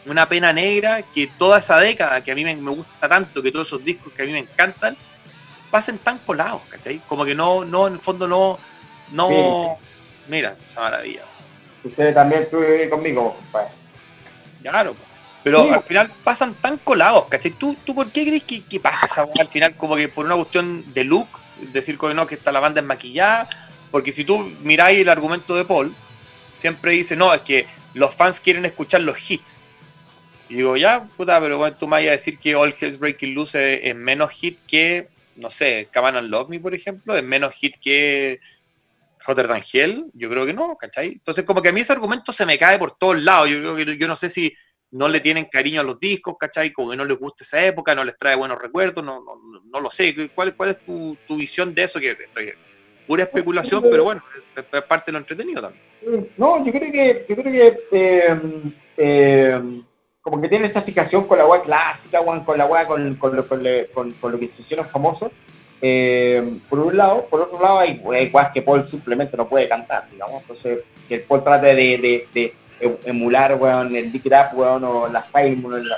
una pena negra que toda esa década, que a mí me gusta tanto, que todos esos discos que a mí me encantan, pasen tan colados, ¿cachai? Como que no, en el fondo no, mira, esa maravilla. Usted también estuvo conmigo, compadre. Claro, pero Sí, al final pasan tan colados, ¿cachai? ¿Tú por qué crees que pasa esa weá al final? Como que por una cuestión de look, decir que no, que está la banda enmaquillada, porque si tú miráis el argumento de Paul, siempre dice, no, es que los fans quieren escuchar los hits. Y digo, ya, puta, pero bueno, tú me vas a decir que All Hell's Breaking Loose es menos hit que, no sé, Come and Love Me, por ejemplo, es menos hit que Hotter Than Hell. Yo creo que no, ¿cachai? Entonces, como que a mí ese argumento se me cae por todos lados. Yo creo que yo no sé si no le tienen cariño a los discos, ¿cachai? Como que no les gusta esa época, no les trae buenos recuerdos, no lo sé. ¿Cuál es tu visión de eso? Que estoy pura especulación, pero bueno, es parte de lo entretenido también. no, yo creo que como que tiene esa fijación con la weá clásica, weón, con la weá, con lo que se hicieron famosos. Por un lado, por otro lado hay weas que Paul simplemente no puede cantar, digamos. Entonces, que Paul trate de emular, weón, el Lick It Up, weón, o la Simon, el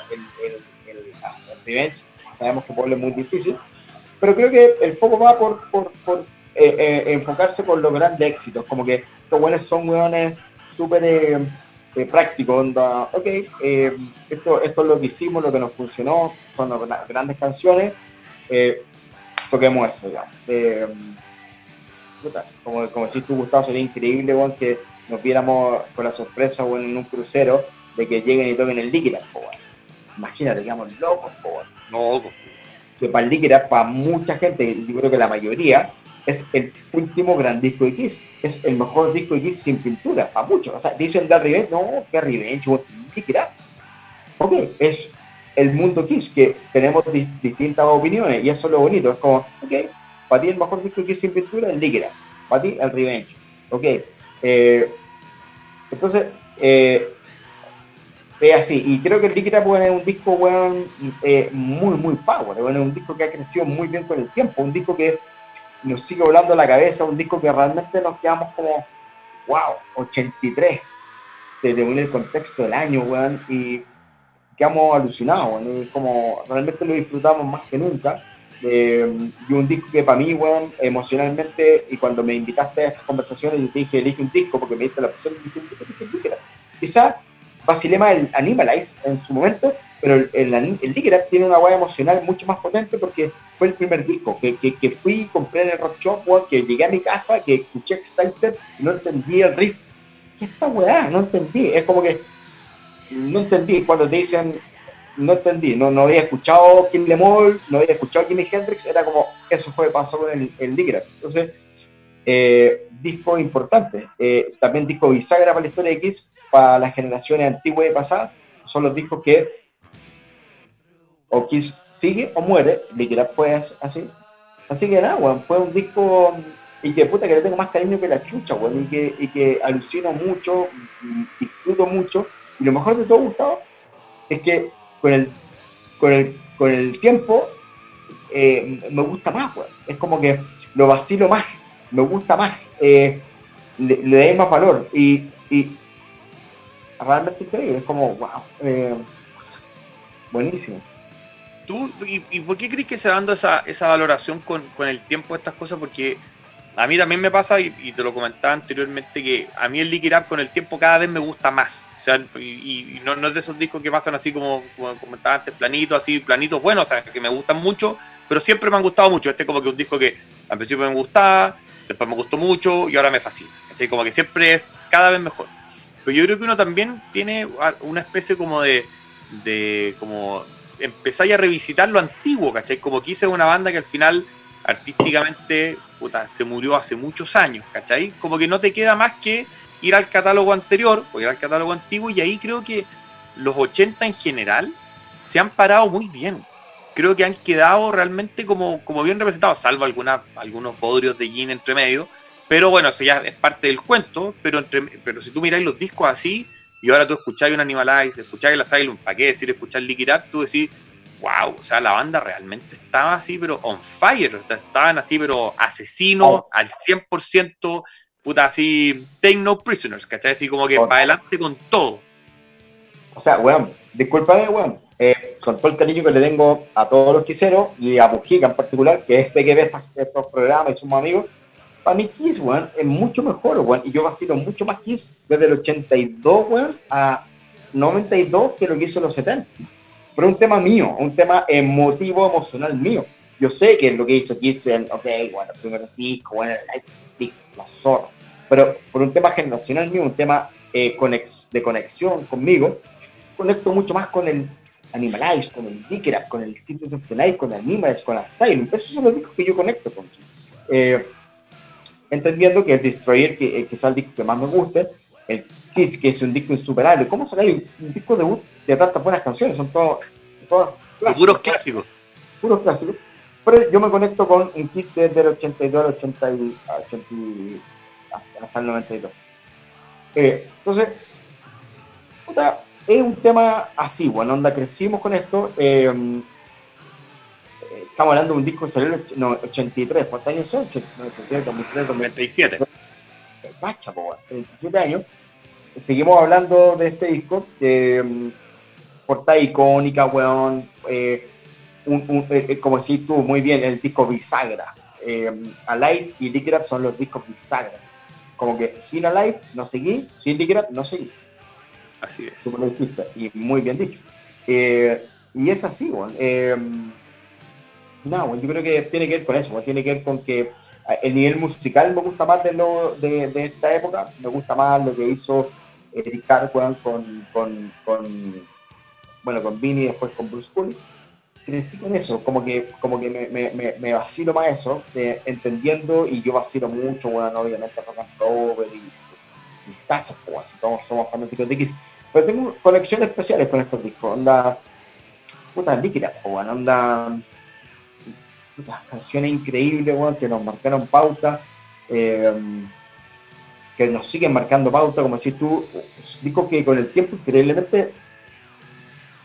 Revenge. Sabemos que Paul es muy difícil, pero creo que el foco va por enfocarse con los grandes éxitos, como que estos weones son weones súper prácticos, onda, ok, esto es lo que hicimos, lo que nos funcionó, son las grandes canciones, toquemos eso, digamos. Como decís tú, Gustavo, sería increíble, bueno, que nos viéramos con la sorpresa, bueno, en un crucero, de que lleguen y toquen el Lick It Up, bueno. Imagínate, digamos, locos, bueno. No, Que para el Lick It Up, para mucha gente, yo creo que la mayoría, es el último gran disco de Kiss, es el mejor disco de Kiss sin pintura, para muchos. O sea, dicen The Revenge, no, que Revenge, bueno, Lick It Up. Ok, es el mundo Kiss, que tenemos distintas opiniones, y eso es lo bonito, es como, ok, para ti el mejor disco de Kiss sin pintura, el Lick It Up, para ti el Revenge, ok, entonces, es así, y creo que el Lick It Up, bueno, es un disco, bueno, muy power, bueno, es un disco que ha crecido muy bien con el tiempo, un disco que nos sigue volando la cabeza, un disco que realmente nos quedamos como, wow, 83, desde el contexto del año, weón, y quedamos alucinados, ¿no? Y como realmente lo disfrutamos más que nunca. Y un disco que para mí, bueno, emocionalmente, y cuando me invitaste a estas conversaciones, yo te dije, elige un disco, porque me diste la opción, y dije, quizás vacilé el Animalize en su momento, pero el Lick It Up tiene una hueá emocional mucho más potente porque fue el primer disco que fui, compré en el Rock Shop, bueno, que llegué a mi casa, que escuché Excited y no entendí el riff. ¿Qué esta weá? No entendí. Es como que no entendí cuando te dicen, no entendí, no había escuchado King Lemol, no había escuchado Jimi Hendrix, era como, eso pasó con el Lick It Up. Entonces, disco importante, también disco bisagra para la historia de Kiss, para las generaciones antiguas y pasadas, son los discos que o Kiss sigue o muere. Lick It Up fue así que nada, bueno, fue un disco y que puta que le tengo más cariño que la chucha, bueno, y que alucino mucho, disfruto mucho. Y lo mejor de todo, Gustavo, es que con el tiempo me gusta más, weón. Es como que lo vacilo más, me gusta más, le doy más valor y realmente increíble, es como, wow, buenísimo. ¿Tú, y por qué crees que se va dando esa valoración con el tiempo de estas cosas? Porque a mí también me pasa, y te lo comentaba anteriormente, que a mí el Lick It Up con el tiempo cada vez me gusta más. O sea, y no es de esos discos que pasan así como comentaba antes, planitos buenos, o sea, que me gustan mucho, pero siempre me han gustado mucho. Este es como que un disco que al principio me gustaba, después me gustó mucho y ahora me fascina. ¿Cachai? Como que siempre es cada vez mejor. Pero yo creo que uno también tiene una especie como de como empezar a revisitar lo antiguo, ¿cachai? Como que hice una banda que al final artísticamente puta, se murió hace muchos años, ¿cachai? Como que no te queda más que ir al catálogo anterior o ir al catálogo antiguo, y ahí creo que los 80 en general se han parado muy bien. Creo que han quedado realmente como bien representados, salvo algunos podrios de Gin entre medio, pero bueno, eso ya es parte del cuento, pero si tú miráis los discos así, y ahora tú escucháis un Animalize, escucháis el Asylum, ¿para qué decir escuchar Lick It Up? Tú decís, wow, o sea, la banda realmente estaba así, pero on fire, o sea, estaban así, pero asesinos al 100%, puta, así, take no prisoners, ¿cachai? Así como que para adelante con todo. O sea, weón, discúlpame, weón, con todo el cariño que le tengo a todos los quiseros y a Mujica en particular, que sé que ve estos programas y somos amigos, para mí Kiss, weón, es mucho mejor, weón, y yo vacilo mucho más Kiss desde el 82, weón, a 92 que lo que hizo en los 70. Pero un tema mío, un tema emotivo, emocional mío. Yo sé que lo que hizo Kiss en, ok, bueno, el primer disco, bueno, el disco, la zorra, pero por un tema generacional mío, un tema de conexión conmigo, conecto mucho más con el Animalize, con el Lick It Up, con el Titus of the Night, con el Animalize, con Asylum. Esos son los discos que yo conecto con Kiss. Entendiendo que el Destroyer, que es el disco que más me gusta, el Kiss, que es un disco insuperable. ¿Cómo sacáis un disco debut de tantas buenas canciones? Son todos clásicos. Puros clásicos. Puros clásicos. Pero yo me conecto con un Kiss desde el 82 al 80 hasta el 92. Entonces, puta, es un tema así, bueno, onda, crecimos con esto. Estamos hablando de un disco que salió en el 83, ¿cuántos años son? 83, 2003, 2007. Pacha, 37 años. Seguimos hablando de este disco, portada icónica, weón, como decís tú, muy bien, el disco bisagra. Alive y Lick It Up son los discos bisagra. Como que sin Alive no seguí, sin Lick It Up no seguí. Así es. Tú me lo dijiste, y muy bien dicho. Y es así, weón. No, yo creo que tiene que ver con eso, tiene que ver con que el nivel musical me gusta más de esta época, me gusta más lo que hizo Eric Cartwright con Vinny y después con Bruce Cooley. Crecí con eso, como que me vacilo más eso, entendiendo, y yo vacilo mucho, bueno, obviamente Rock and Roll y mis casos, pues, todos somos fanáticos de Kiss, pero tengo conexiones especiales con estos discos, onda, puta líquida, bueno, onda, canciones increíbles, bueno, que nos marcaron pauta, que nos siguen marcando pauta, como decís tú, discos que con el tiempo increíblemente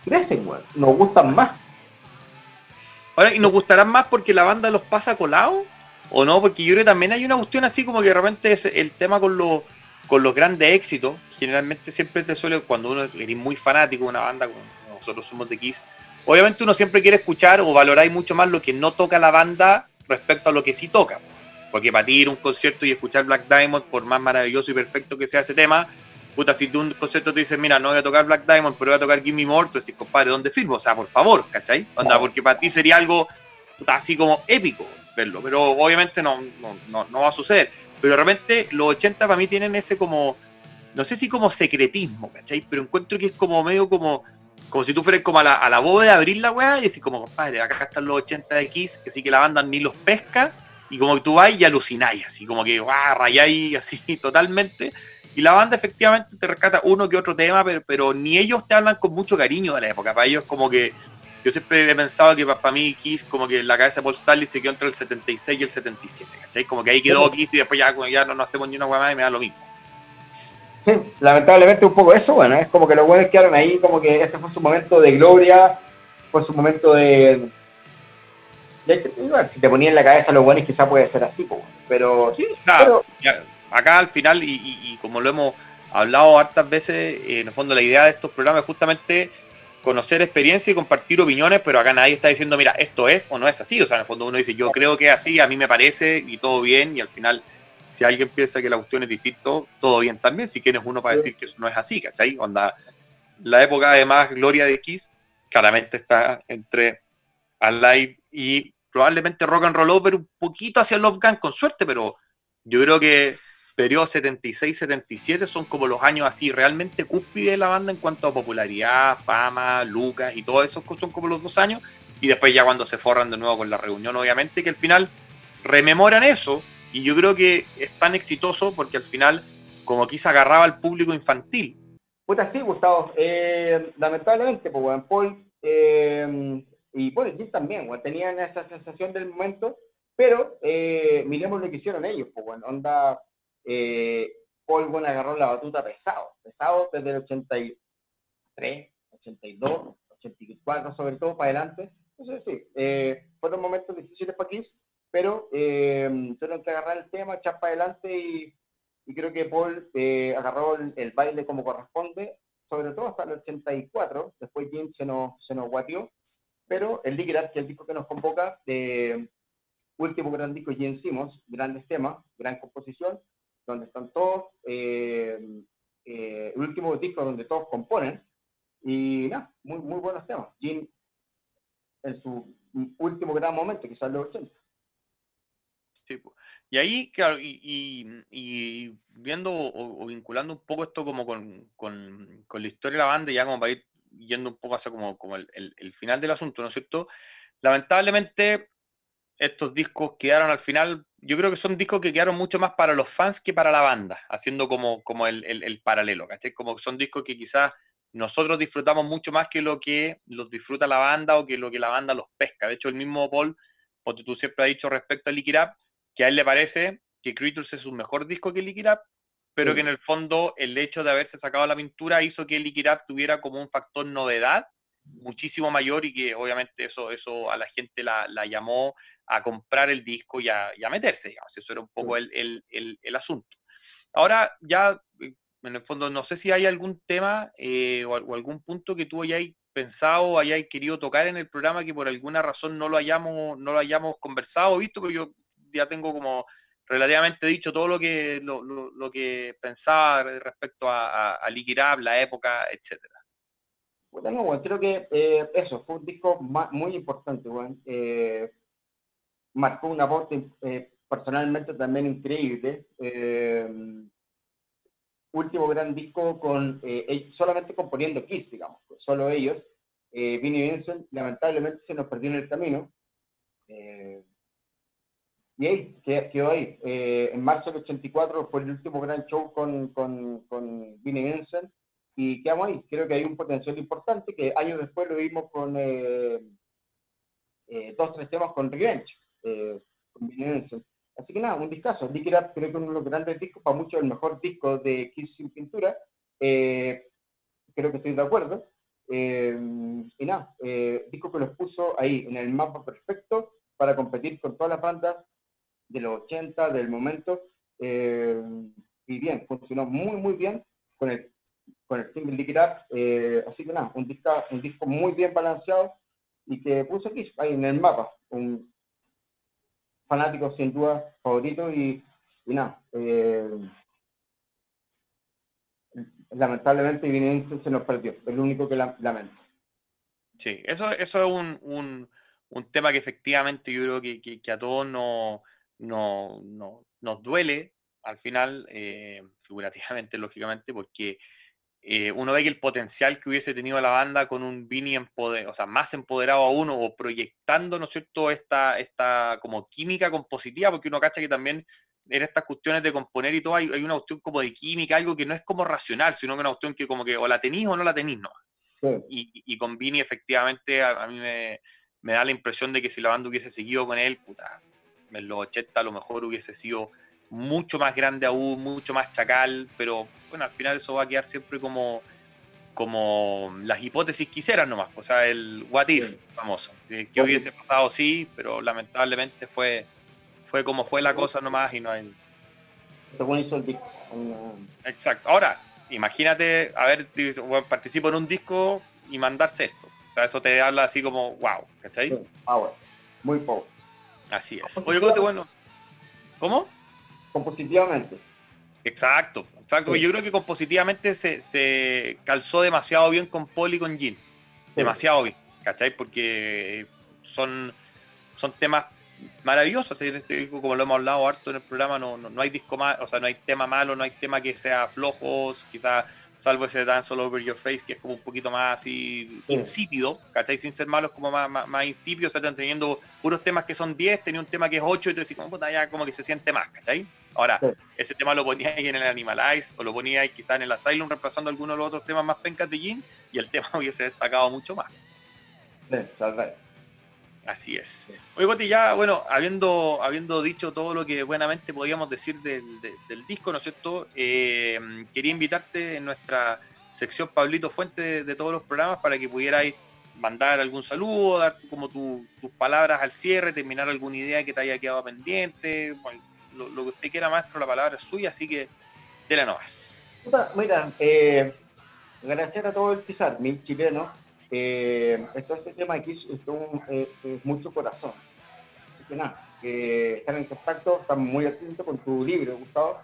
crecen, bueno, nos gustan más. Ahora, ¿y nos gustarán más porque la banda los pasa colados? ¿O no? Porque yo creo que también hay una cuestión así como que de repente es el tema con los grandes éxitos. Generalmente siempre te suele, cuando uno es muy fanático de una banda, como nosotros somos de Kiss, obviamente uno siempre quiere escuchar o valorar mucho más lo que no toca la banda respecto a lo que sí toca. Porque para ti ir a un concierto y escuchar Black Diamond, por más maravilloso y perfecto que sea ese tema, puta, si tú un concierto te dices, mira, no voy a tocar Black Diamond, pero voy a tocar Give Me More, tú decís, compadre, ¿dónde firmo? O sea, por favor, ¿cachai? Onda, porque para ti sería algo, puta, así como épico verlo, pero obviamente no va a suceder. Pero de repente los 80 para mí tienen ese como, no sé si como secretismo, ¿cachai? Pero encuentro que es como medio como si tú fueras como a la bóveda de abrir la weá y decís como, compadre, acá están los 80 de Kiss, que sí que la banda ni los pesca, y como que tú vas y alucináis, así como que rayáis así totalmente. Y la banda efectivamente te rescata uno que otro tema, pero ni ellos te hablan con mucho cariño de la época. Para ellos como que, yo siempre he pensado que para mí Kiss, como que la cabeza de Paul Stanley se quedó entre el 76 y el 77, ¿cachai? Como que ahí quedó Kiss y después ya no hacemos ni una hueá más y me da lo mismo. Sí, lamentablemente un poco eso, bueno, es como que los buenos quedaron ahí, como que ese fue su momento de gloria, fue su momento de... igual, si te ponía en la cabeza los buenos quizás puede ser así, pues, Sí, o sea, pero acá al final, y como lo hemos hablado hartas veces, en el fondo la idea de estos programas es justamente conocer experiencia y compartir opiniones, pero acá nadie está diciendo, mira, esto es o no es así. O sea, en el fondo uno dice, yo creo que es así, a mí me parece, y todo bien, y al final, si alguien piensa que la cuestión es distinto, todo bien también, si quieres uno para decir que eso no es así, ¿cachai? Onda, la época de más gloria de Kiss, claramente está entre Alive y probablemente Rock and Roll Over, un poquito hacia Love Gun con suerte, pero yo creo que periodo 76-77 son como los años así realmente cúspide de la banda en cuanto a popularidad, fama, lucas y todo eso son como los 2 años, y después ya cuando se forran de nuevo con la reunión, obviamente que al final rememoran eso, y yo creo que es tan exitoso porque al final como aquí se agarraba al público infantil. puta, sí, Gustavo. Lamentablemente, pues, weón, Paul y bueno, Jim también, weón, tenían esa sensación del momento, pero miremos lo que hicieron ellos, pues, weón, onda, Paul, weón, agarró la batuta pesado, pesado desde el 83, 82, 84, sobre todo para adelante. Entonces, sí, fueron momentos difíciles para Kiss, pero tuvieron que agarrar el tema, echar para adelante y creo que Paul agarró el baile como corresponde, sobre todo hasta el 84, después Jim se nos guatió, pero el Lick It Up, que es el disco que nos convoca, último gran disco Jim Simmons, grandes temas, gran composición, donde están todos, el último disco donde todos componen, y nada, muy, muy buenos temas. Jim en su último gran momento, quizás los 80. Sí, po. Y ahí, claro, y viendo o vinculando un poco esto como con la historia de la banda, ya como para ir yendo un poco hacia como el final del asunto, ¿no es cierto? Lamentablemente, estos discos quedaron al final, yo creo que son discos que quedaron mucho más para los fans que para la banda, haciendo como el paralelo, ¿cachai? Como que son discos que quizás nosotros disfrutamos mucho más que lo que los disfruta la banda o que lo que la banda los pesca. De hecho, el mismo Paul, porque tú siempre has dicho respecto a Lick It Up, que a él le parece que Creatures es un mejor disco que Lick It Up, pero que en Sí, el fondo el hecho de haberse sacado la pintura hizo que Lick It Up tuviera como un factor novedad muchísimo mayor y que obviamente eso a la gente la llamó a comprar el disco y a meterse, digamos. Eso era un poco sí. el asunto. Ahora ya, en el fondo, no sé si hay algún tema o algún punto que tú hayáis pensado o hayáis querido tocar en el programa que por alguna razón no lo hayamos conversado o visto, porque yo ya tengo como relativamente dicho todo lo que pensaba respecto a Lick It Up, la época, etcétera. Bueno, no, bueno, creo que eso fue un disco muy importante, bueno. Marcó un aporte personalmente también increíble. Último gran disco con solamente componiendo Kiss, digamos, solo ellos. Vinnie Vincent lamentablemente se nos perdió en el camino. Eh, y ahí, quedó ahí. En marzo del 84 fue el último gran show con Vinnie Vincent y quedamos ahí. Creo que hay un potencial importante que años después lo vimos con dos, tres temas con Revenge, con Vinnie Vincent. Así que nada, un discazo. Lick It Up creo que es uno de los grandes discos, para muchos el mejor disco de Kiss sin pintura. Eh, Creo que estoy de acuerdo. Y nada, disco que los puso ahí en el mapa perfecto para competir con todas las bandas de los 80, del momento. eh, y bien, funcionó muy, muy bien con el single Lick It Up. Así que nada, un disco muy bien balanceado y que puso aquí, ahí en el mapa. Un fanático sin duda favorito y nada. Lamentablemente Vinicius se nos perdió, es lo único que lamento. Sí, eso es un tema que efectivamente yo creo que a todos nos duele al final, figurativamente, lógicamente, porque uno ve que el potencial que hubiese tenido la banda con un Vini o sea, más empoderado a uno o proyectando, ¿no es cierto?, esta como química compositiva, porque uno cacha que también en estas cuestiones de componer y todo hay una cuestión como de química, algo que no es como racional, sino que una cuestión que como que o la tenís o no la tenís, ¿no? Sí, Y con Vini efectivamente a mí me da la impresión de que si la banda hubiese seguido con él, puta, en los 80 a lo mejor hubiese sido mucho más grande aún, mucho más chacal, pero bueno, al final eso va a quedar siempre como las hipótesis que hicieran nomás, o sea, el what if famoso. Que hubiese pasado, sí, pero lamentablemente fue como fue la cosa nomás y no hay... Hizo el disco. Exacto. Ahora, imagínate, a ver, participo en un disco y mandarse esto. O sea, eso te habla así como, wow, ¿cachai? Sí, power. Muy power. Así es. Oye, Cote, bueno, ¿cómo? Compositivamente. Exacto. Sí. Yo creo que compositivamente se calzó demasiado bien con Paul y con Jin. Sí. Demasiado bien, ¿cachai? Porque son temas maravillosos. Como lo hemos hablado harto en el programa, no hay disco mal, o sea, no hay tema malo, no hay tema que sea flojo, quizás salvo ese Dance All Over Your Face, que es como un poquito más así insípido, ¿cachai? Sin ser malo, es como más insípido, o sea, teniendo puros temas que son 10, tenía un tema que es 8, y tú decís, como puta, ya como que se siente más, ¿cachai? Ahora, ese tema lo ponía ahí en el Animalize, o lo ponía ahí quizás en el Asylum, reemplazando algunos de los otros temas más pencas de Jin, y el tema hubiese destacado mucho más. Sí, salve. Así es. Oye, Coti, ya, bueno, habiendo dicho todo lo que buenamente podíamos decir del disco, ¿no es cierto? Quería invitarte en nuestra sección Pablito Fuente de todos los programas para que pudierais mandar algún saludo, dar como tus palabras al cierre, terminar alguna idea que te haya quedado pendiente. Bueno, lo que usted quiera, maestro, la palabra es suya, así que dele nomás. Mira, agradecer a todo el Pizar, mil chilenos. Este tema aquí es mucho corazón. Así que nada, estar en contacto, estamos muy atentos con tu libro, Gustavo.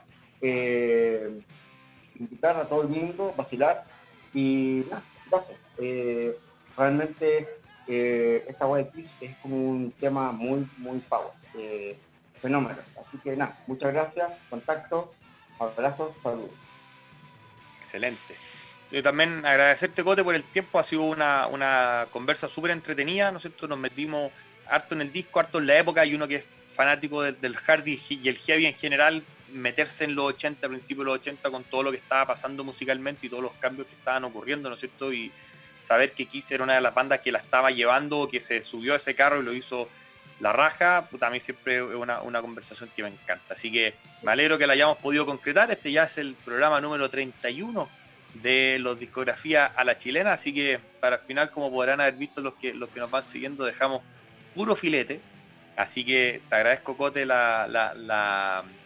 Invitar a todo el mundo, vacilar y nada, gracias. Realmente esta web es como un tema muy power, fenómeno. Así que nada, muchas gracias, contacto, abrazos, saludos. Excelente. Yo también agradecerte, Cote, por el tiempo. Ha sido una conversa súper entretenida, ¿no es cierto? Nos metimos harto en el disco, harto en la época, y uno que es fanático del hard y el heavy en general, meterse en los 80, principios de los 80, con todo lo que estaba pasando musicalmente y todos los cambios que estaban ocurriendo, ¿no es cierto? Y saber que Kiss era una de las bandas que la estaba llevando, que se subió a ese carro y lo hizo la raja, puta, a mí siempre es una conversación que me encanta. Así que me alegro que la hayamos podido concretar. Este ya es el programa número 31 de los Discografía a la Chilena, así que para el final, como podrán haber visto los que nos van siguiendo, dejamos puro filete. Así que te agradezco, Cote,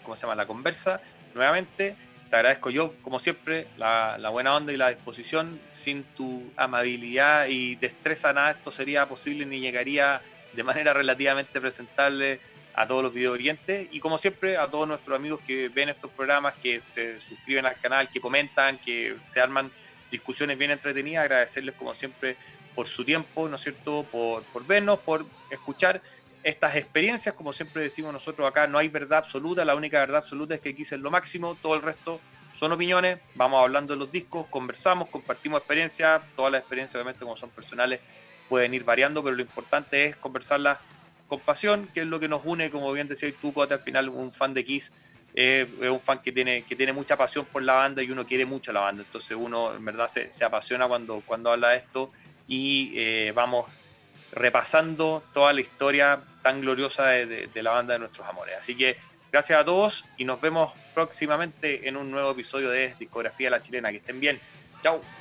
¿cómo se llama? La conversa nuevamente. Te agradezco yo, como siempre, la buena onda y la disposición. Sin tu amabilidad y destreza, nada de esto sería posible ni llegaría de manera relativamente presentable a todos los video oyentes, y como siempre a todos nuestros amigos que ven estos programas, que se suscriben al canal, que comentan, que se arman discusiones bien entretenidas. Agradecerles como siempre por su tiempo, ¿no es cierto? Por vernos, por escuchar estas experiencias. Como siempre decimos nosotros acá, no hay verdad absoluta, la única verdad absoluta es que aquí es lo máximo, todo el resto son opiniones. Vamos hablando de los discos, conversamos, compartimos experiencias, todas las experiencias obviamente como son personales pueden ir variando, pero lo importante es conversarlas con pasión, que es lo que nos une, como bien decías tú, Cote. Al final un fan de Kiss es un fan que tiene mucha pasión por la banda, y uno quiere mucho a la banda, entonces uno en verdad se apasiona cuando habla de esto, y vamos repasando toda la historia tan gloriosa de la banda de nuestros amores. Así que gracias a todos y nos vemos próximamente en un nuevo episodio de Discografía a la Chilena. Que estén bien. Chao.